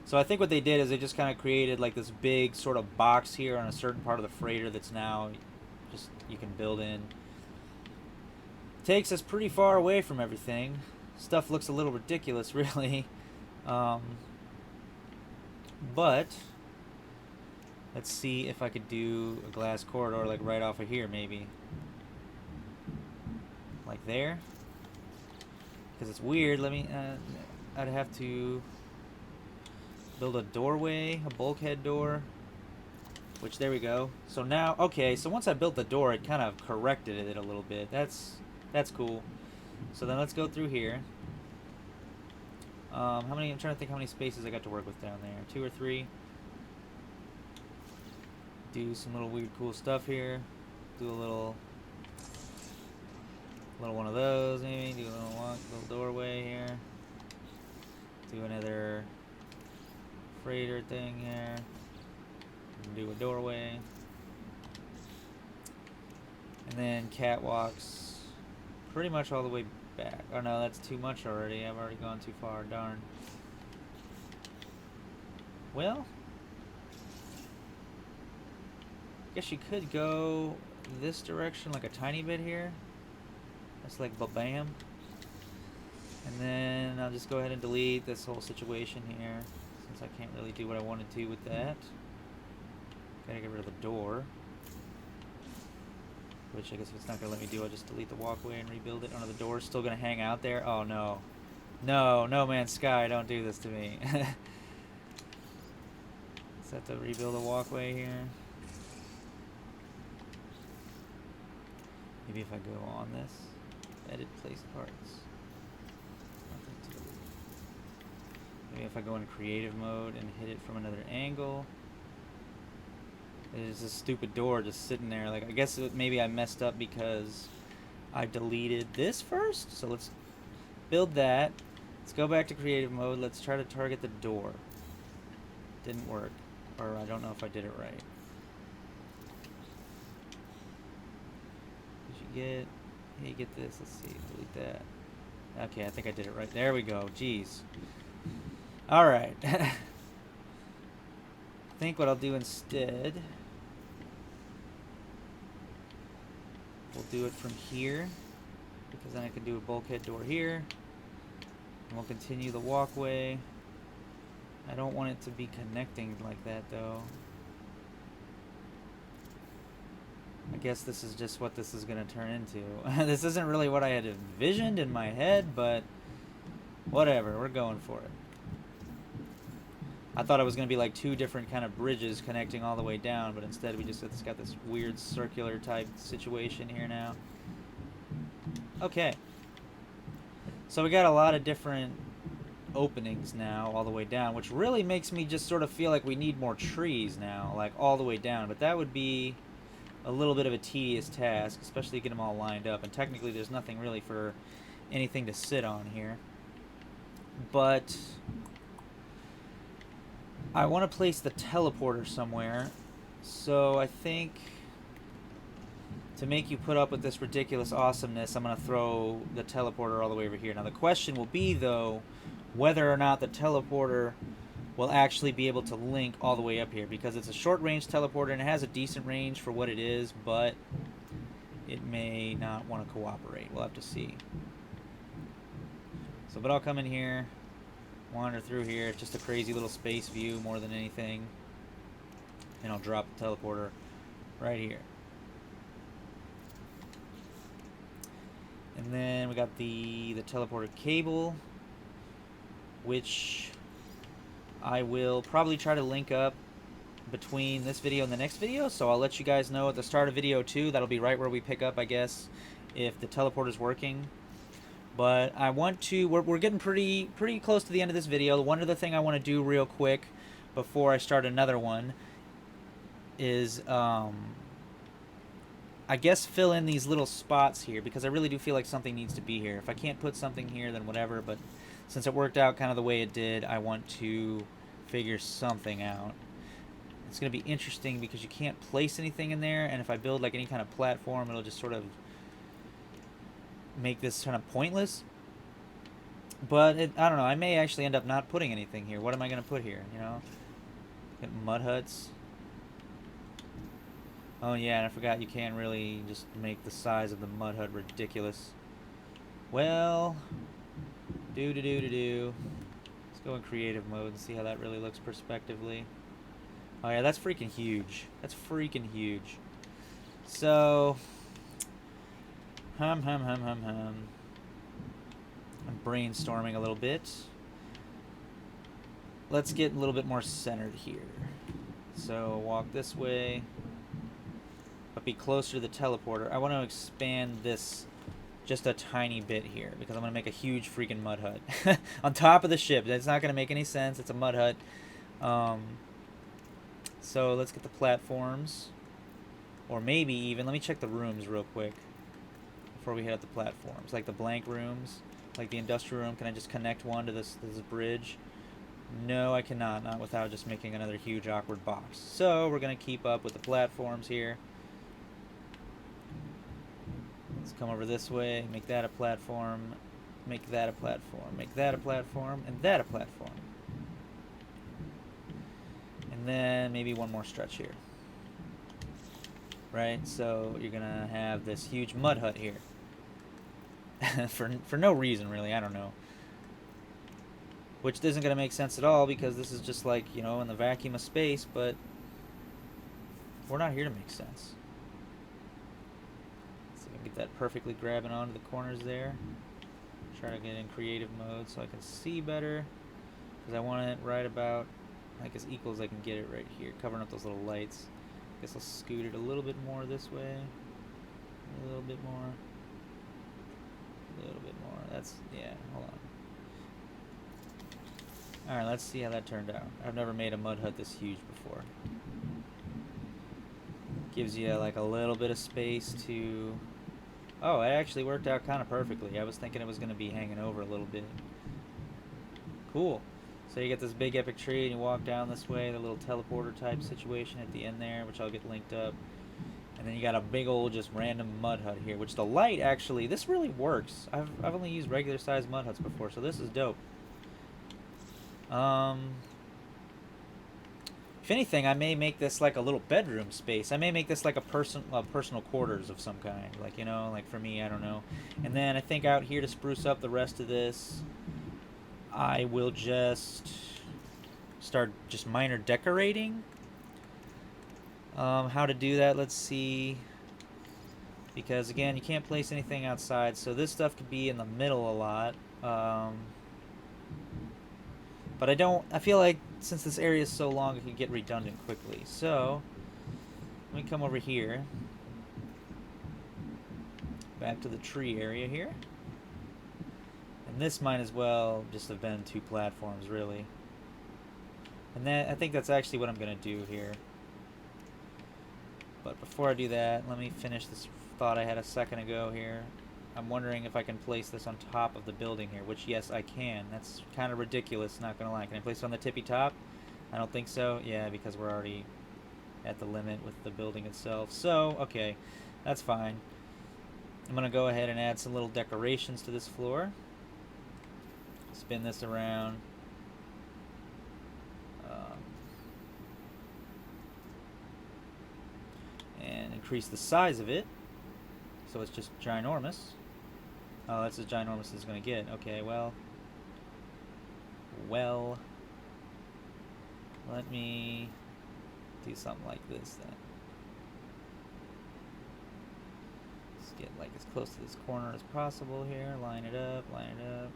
So I think what they did is they just kind of created like this big sort of box here on a certain part of the freighter that's now just you can build in. Takes us pretty far away from everything. Stuff looks a little ridiculous, really. But let's see if I could do a glass corridor like right off of here, maybe. Like there. Because it's weird. Let me... I'd have to build a doorway, a bulkhead door. Which, there we go. So now... Okay, so once I built the door, it kind of corrected it a little bit. That's cool. So then let's go through here. I'm trying to think how many spaces I got to work with down there. 2 or 3. Do some little weird cool stuff here. Do a little one of those maybe. Do a little doorway here. Do another freighter thing here. Do a doorway. And then catwalks pretty much all the way back. Oh no, that's too much already. I've already gone too far. Darn. Well, I guess you could go this direction like a tiny bit here. That's like ba-bam. And then I'll just go ahead and delete this whole situation here, since I can't really do what I wanted to with that. Gotta get rid of the door. Which I guess if it's not gonna let me do, I'll just delete the walkway and rebuild it. Oh no, the door's still gonna hang out there? Oh no. No, No Man's Sky, don't do this to me. Just have to rebuild a walkway here. Maybe if I go on this, edit place parts. Nothing to delete. Maybe if I go in creative mode and hit it from another angle. There's this stupid door just sitting there. Like, I guess maybe I messed up because I deleted this first. So let's build that. Let's go back to creative mode. Let's try to target the door. Didn't work. Or I don't know if I did it right. Did you get... Hey, get this. Let's see. Delete that. Okay, I think I did it right. There we go. Jeez. Alright. I think what I'll do instead... We'll do it from here, because then I can do a bulkhead door here, and we'll continue the walkway. I don't want it to be connecting like that though. I guess this is just what this is going to turn into. This isn't really what I had envisioned in my head, but whatever, we're going for it. I thought it was going to be like two different kind of bridges connecting all the way down, but instead we just got this weird circular type situation here now. Okay. So we got a lot of different openings now all the way down, which really makes me just sort of feel like we need more trees now, like all the way down. But that would be a little bit of a tedious task, especially to get them all lined up. And technically there's nothing really for anything to sit on here. But... I want to place the teleporter somewhere, so I think to make you put up with this ridiculous awesomeness, I'm going to throw the teleporter all the way over here. Now the question will be, though, whether or not the teleporter will actually be able to link all the way up here, because it's a short-range teleporter and it has a decent range for what it is, but it may not want to cooperate. We'll have to see. So, but I'll come in here. Wander through here. It's just a crazy little space view more than anything. And I'll drop the teleporter right here. And then we got the teleporter cable, which I will probably try to link up between this video and the next video. So I'll let you guys know at the start of video 2. That'll be right where we pick up, I guess, if the teleporter's working. But I want to, we're getting pretty close to the end of this video. One other thing I want to do real quick before I start another one is, I guess, fill in these little spots here, because I really do feel like something needs to be here. If I can't put something here, then whatever, but since it worked out kind of the way it did, I want to figure something out. It's going to be interesting because you can't place anything in there, and if I build like any kind of platform, it'll just sort of make this kind of pointless. But I don't know, I may actually end up not putting anything here. What am I going to put here, you know? Get mud huts. Oh yeah, and I forgot you can really just make the size of the mud hut ridiculous. Well, let's go in creative mode and see how that really looks perspectively. Oh yeah, that's freaking huge. That's freaking huge. So, I'm brainstorming a little bit. Let's get a little bit more centered here. So walk this way, but be closer to the teleporter. I want to expand this just a tiny bit here, because I'm going to make a huge freaking mud hut on top of the ship. That's not going to make any sense. It's a mud hut. So let's get the platforms, or maybe even, let me check the rooms real quick before we hit up the platforms. Like the blank rooms, like the industrial room, can I just connect one to this bridge? No, I cannot, not without just making another huge awkward box. So we're going to keep up with the platforms here. Let's come over this way, make that a platform, make that a platform, make that a platform, and that a platform. And then maybe one more stretch here. Right, so you're gonna have this huge mud hut here. for no reason, really, I don't know. Which isn't gonna make sense at all, because this is just like, you know, in the vacuum of space, but we're not here to make sense. So I can get that perfectly grabbing onto the corners there. Try to get in creative mode so I can see better, because I want it right about like as equal as I can get it right here, covering up those little lights. Guess I'll scoot it a little bit more this way, a little bit more, a little bit more. That's, yeah, hold on. Alright, let's see how that turned out. I've never made a mud hut this huge before. Gives you like a little bit of space to... Oh, it actually worked out kind of perfectly. I was thinking it was going to be hanging over a little bit. Cool. So you get this big epic tree and you walk down this way, the little teleporter type situation at the end there, which I'll get linked up. And then you got a big old just random mud hut here, which the light actually, this really works. I've only used regular sized mud huts before, so this is dope. If anything, I may make this like a little bedroom space. I may make this like a personal quarters of some kind. Like, you know, like for me, I don't know. And then I think out here to spruce up the rest of this, I will just start just minor decorating. How to do that, let's see. Because again, you can't place anything outside, so this stuff could be in the middle a lot. But I feel like since this area is so long, it can get redundant quickly. So, let me come over here. Back to the tree area here. And this might as well just have been 2 platforms, really. And then I think that's actually what I'm going to do here. But before I do that, let me finish this thought I had a second ago here. I'm wondering if I can place this on top of the building here, which, yes, I can. That's kind of ridiculous, not gonna lie. Can I place it on the tippy top? I don't think so. Yeah, because we're already at the limit with the building itself. So, okay, that's fine. I'm gonna go ahead and add some little decorations to this floor. Spin this around. And increase the size of it, so it's just ginormous. Oh, that's as ginormous as it's gonna get. Okay, well, let me do something like this then. Let's get like as close to this corner as possible here. Line it up, line it up.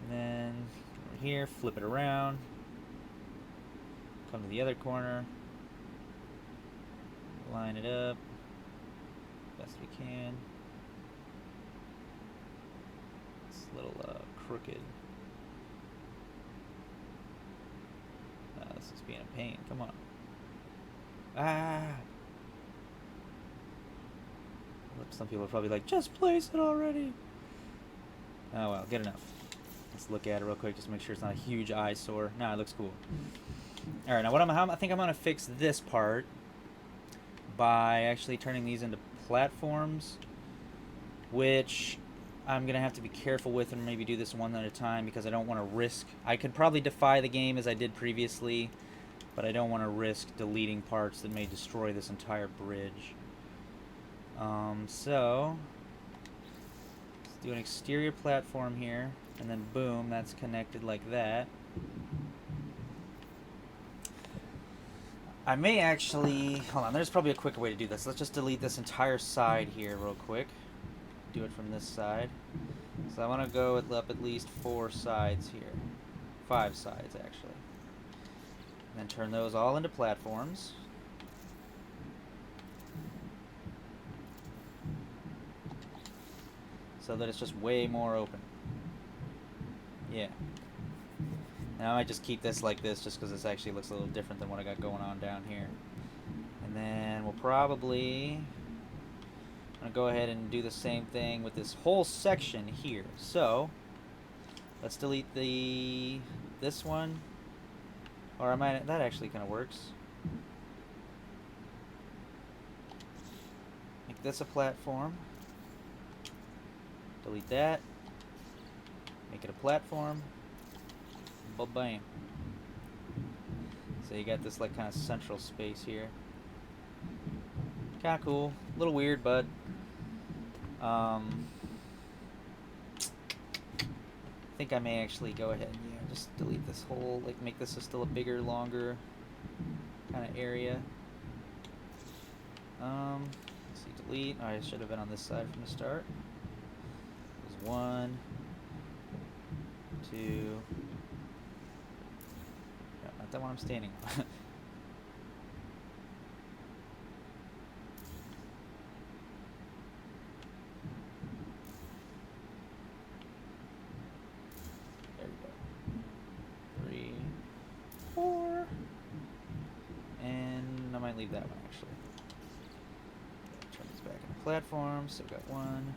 And then over here, flip it around. Come to the other corner. Line it up best we can. It's a little crooked. This is being a pain. Come on. Ah! Some people are probably like, just place it already. Oh well, good enough. Let's look at it real quick just to make sure it's not a huge eyesore. Nah, it looks cool. Alright, now I think I'm going to fix this part by actually turning these into platforms, which I'm going to have to be careful with and maybe do this one at a time because I don't want to risk... I could probably defy the game as I did previously, but I don't want to risk deleting parts that may destroy this entire bridge. So, let's do an exterior platform here, and then boom, that's connected like that. I may actually... Hold on, there's probably a quicker way to do this. Let's just delete this entire side here real quick. Do it from this side. So I want to go with up at least 4 sides here. 5 sides, actually. And then turn those all into platforms. So that it's just way more open. Yeah. Now I might just keep this like this just because this actually looks a little different than what I got going on down here. And then we'll probably... I'm going to go ahead and do the same thing with this whole section here. So, let's delete this one. Or I might... That actually kind of works. Make make this a platform. Delete that. Make it a platform. Ba-bam. So you got this like kind of central space here. Kind of cool. A little weird, but I think I may actually go ahead and just delete this whole, like make this still a bigger, longer kind of area. Let's see, delete. Oh, I should have been on this side from the start. It was 1, 2. No, not that one I'm standing on. There we go. 3, 4. And I might leave that one actually. Turn this back into platform. So we've got 1,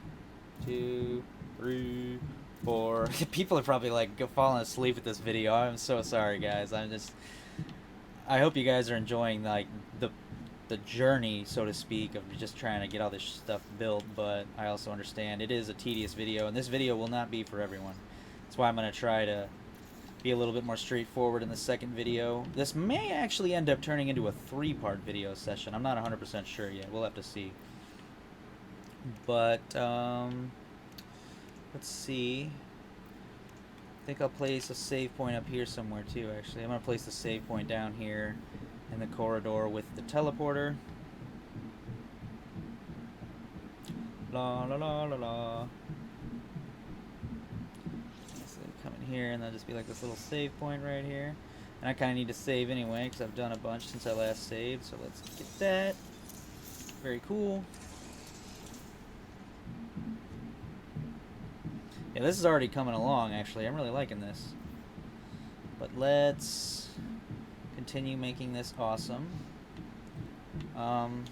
2, 3, 4. People are probably like falling asleep at this video. I'm so sorry, guys. I hope you guys are enjoying like the journey, so to speak, of just trying to get all this stuff built. But I also understand it is a tedious video, and this video will not be for everyone. That's why I'm gonna try to be a little bit more straightforward in the second video. This may actually end up turning into a 3-part video session. I'm not 100% sure yet. We'll have to see. But let's see. I think I'll place a save point up here somewhere too, actually. I'm going to place the save point down here in the corridor with the teleporter. La la la la la. So come in here and there'll just be like this little save point right here. And I kind of need to save anyway because I've done a bunch since I last saved. So let's get that. Very cool. Yeah, this is already coming along, actually. I'm really liking this. But let's continue making this awesome. I'm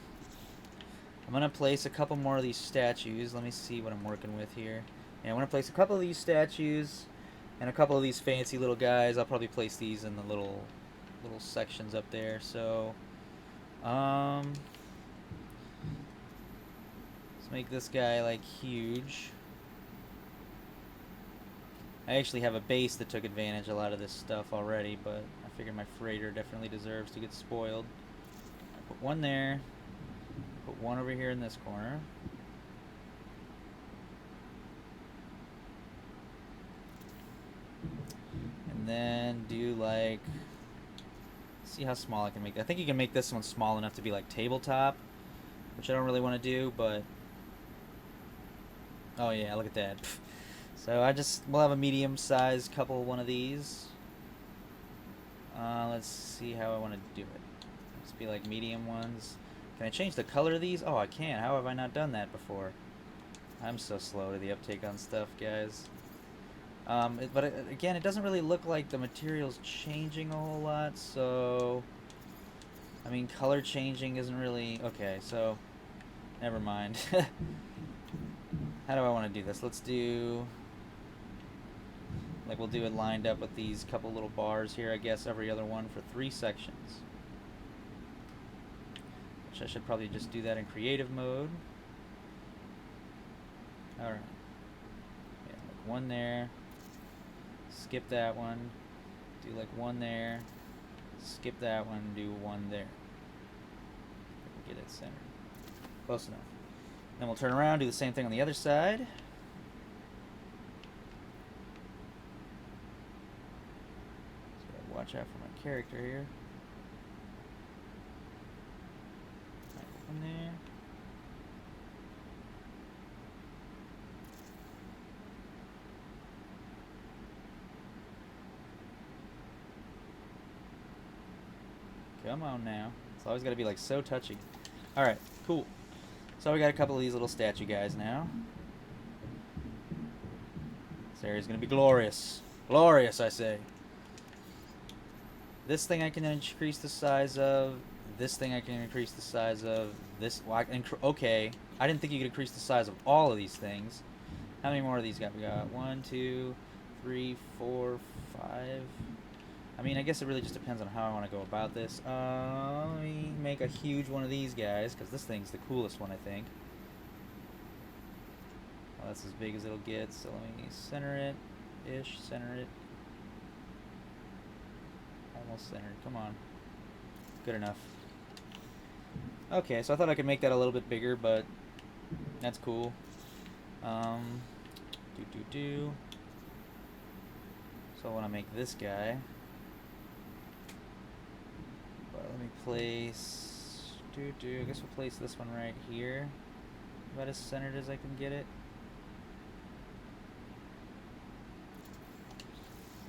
going to place a couple more of these statues. Let me see what I'm working with here. Yeah, I want to place a couple of these statues and a couple of these fancy little guys. I'll probably place these in the little sections up there. So, let's make this guy, like, huge. I actually have a base that took advantage of a lot of this stuff already, but I figured my freighter definitely deserves to get spoiled. I put one there. Put one over here in this corner. And then do like... see how small I can make that. I think you can make this one small enough to be like tabletop, which I don't really want to do, but... oh yeah, look at that. So we'll have a medium-sized one of these. Let's see how I want to do it. Let's be like medium ones. Can I change the color of these? Oh, I can. How have I not done that before? I'm so slow to the uptake on stuff, guys. Again, it doesn't really look like the material's changing a whole lot, so... I mean, color changing isn't really... okay, so... never mind. How do I want to do this? Let's do... like, we'll do it lined up with these couple little bars here, I guess, every other one for 3 sections. Which I should probably just do that in creative mode. Alright. Yeah, like one there. Skip that one. Do like one there. Skip that one. Do one there. Get it centered. Close enough. Then we'll turn around, do the same thing on the other side. So watch out for my character here. One there. Come on now. It's always got to be like so touchy. Alright, cool. So we got a couple of these little statue guys now. This area's going to be glorious. Glorious, I say. This thing I can increase the size of. This thing I can increase the size of. This. Well, okay. I didn't think you could increase the size of all of these things. How many more of these got? We got 1, 2, 3, 4, 5. I mean, I guess it really just depends on how I want to go about this. Let me make a huge one of these guys, because this thing's the coolest one, I think. That's as big as it'll get, so let me center it. Center it. Almost centered, come on. Good enough. Okay, so I thought I could make that a little bit bigger, but that's cool. So I want to make this guy. But let me place... I guess we'll place this one right here. About as centered as I can get it.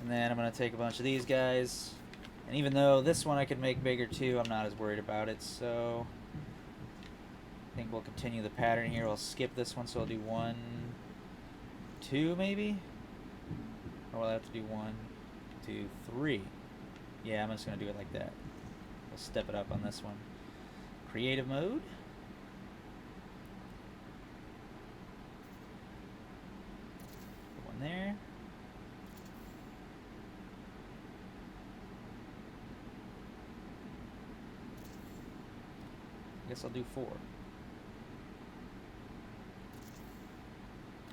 And then I'm going to take a bunch of these guys. And even though this one I could make bigger too, I'm not as worried about it. So I think we'll continue the pattern here. I'll skip this one, so I'll do 1, 2 maybe? Or will I have to do 1, 2, 3? Yeah, I'm just going to do it like that. We'll step it up on this one. Creative mode. Put one there. I guess I'll do 4.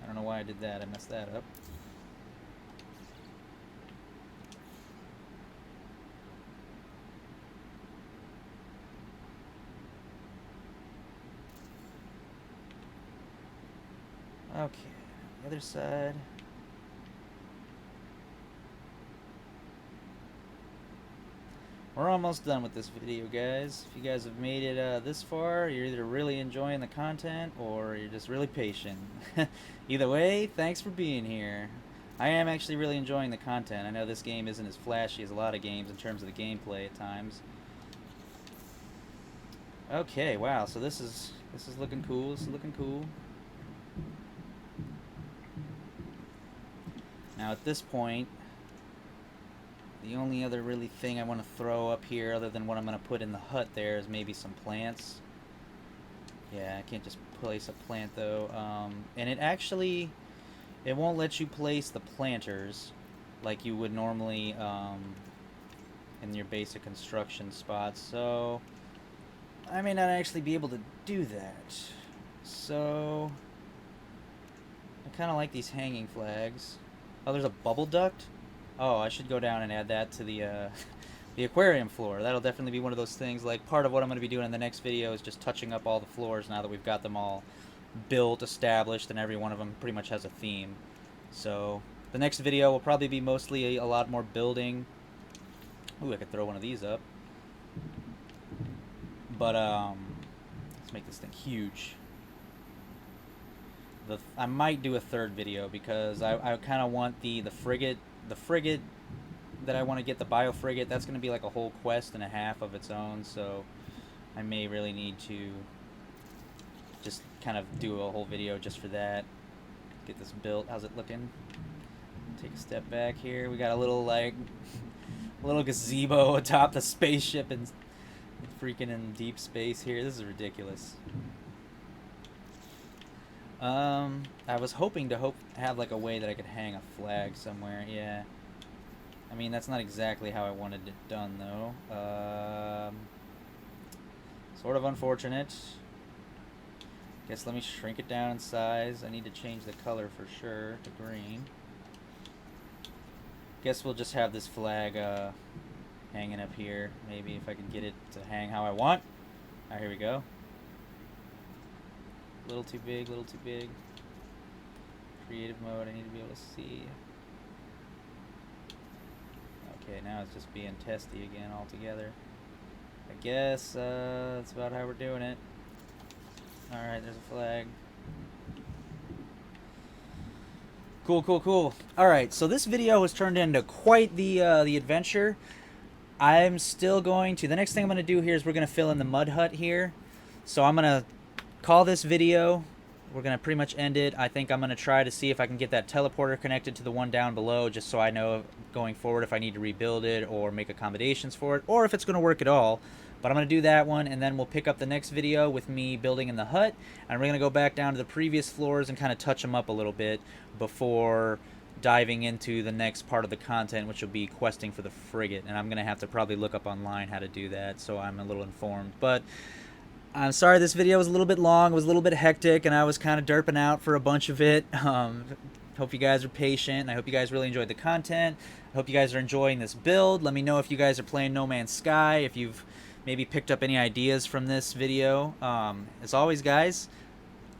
I don't know why I did that. I messed that up. Okay, the other side. We're almost done with this video, guys. If you guys have made it this far, you're either really enjoying the content or you're just really patient. Either way, thanks for being here. I am actually really enjoying the content. I know this game isn't as flashy as a lot of games in terms of the gameplay at times. Okay, wow, so this is looking cool. This is looking cool. Now at this point, the only other really thing I want to throw up here, other than what I'm going to put in the hut there, is maybe some plants. Yeah, I can't just place a plant though. And it won't let you place the planters like you would normally in your basic construction spots. So I may not actually be able to do that. So I kind of like these hanging flags. Oh, there's a bubble duct? Oh, I should go down and add that to the the aquarium floor. That'll definitely be one of those things. Like, part of what I'm going to be doing in the next video is just touching up all the floors now that we've got them all built, established, and every one of them pretty much has a theme. So the next video will probably be mostly a lot more building. Ooh, I could throw one of these up. But let's make this thing huge. I might do a third video because I kind of want the frigate that I want to get, the bio frigate. That's going to be like a whole quest and a half of its own, so I may really need to just kind of do a whole video just for that. Get this built. How's it looking? Take a step back here. We got a little like a little gazebo atop the spaceship and freaking in deep space here. This is ridiculous. I was hoping to have like a way that I could hang a flag somewhere. Yeah. I mean, that's not exactly how I wanted it done, though. Sort of unfortunate. Guess let me shrink it down in size. I need to change the color for sure to green. Guess we'll just have this flag hanging up here. Maybe if I can get it to hang how I want. Alright, here we go. A little too big, a little too big. Creative mode, I need to be able to see. Okay, now it's just being testy again altogether. I guess that's about how we're doing it. Alright, there's a flag. Cool, cool, cool. Alright, so this video has turned into quite the adventure. I'm still going to... The next thing I'm going to do here is we're going to fill in the mud hut here. So I'm going to call this video. We're going to pretty much end it. I think I'm going to try to see if I can get that teleporter connected to the one down below, just so I know going forward if I need to rebuild it or make accommodations for it, or if it's going to work at all. But I'm going to do that one, and then we'll pick up the next video with me building in the hut, and we're going to go back down to the previous floors and kind of touch them up a little bit before diving into the next part of the content, which will be questing for the frigate. And I'm going to have to probably look up online how to do that, so I'm a little informed. But I'm sorry this video was a little bit long. It was a little bit hectic, and I was kind of derping out for a bunch of it. Hope you guys are patient. I hope you guys really enjoyed the content. I hope you guys are enjoying this build. Let me know if you guys are playing No Man's Sky, if you've maybe picked up any ideas from this video. As always, guys,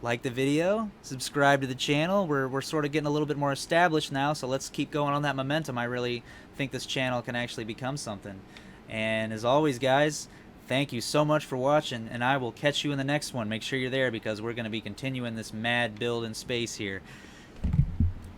like the video, subscribe to the channel. We're sort of getting a little bit more established now, so let's keep going on that momentum. I really think this channel can actually become something. And as always, guys, thank you so much for watching, and I will catch you in the next one. Make sure you're there because we're going to be continuing this mad build in space here.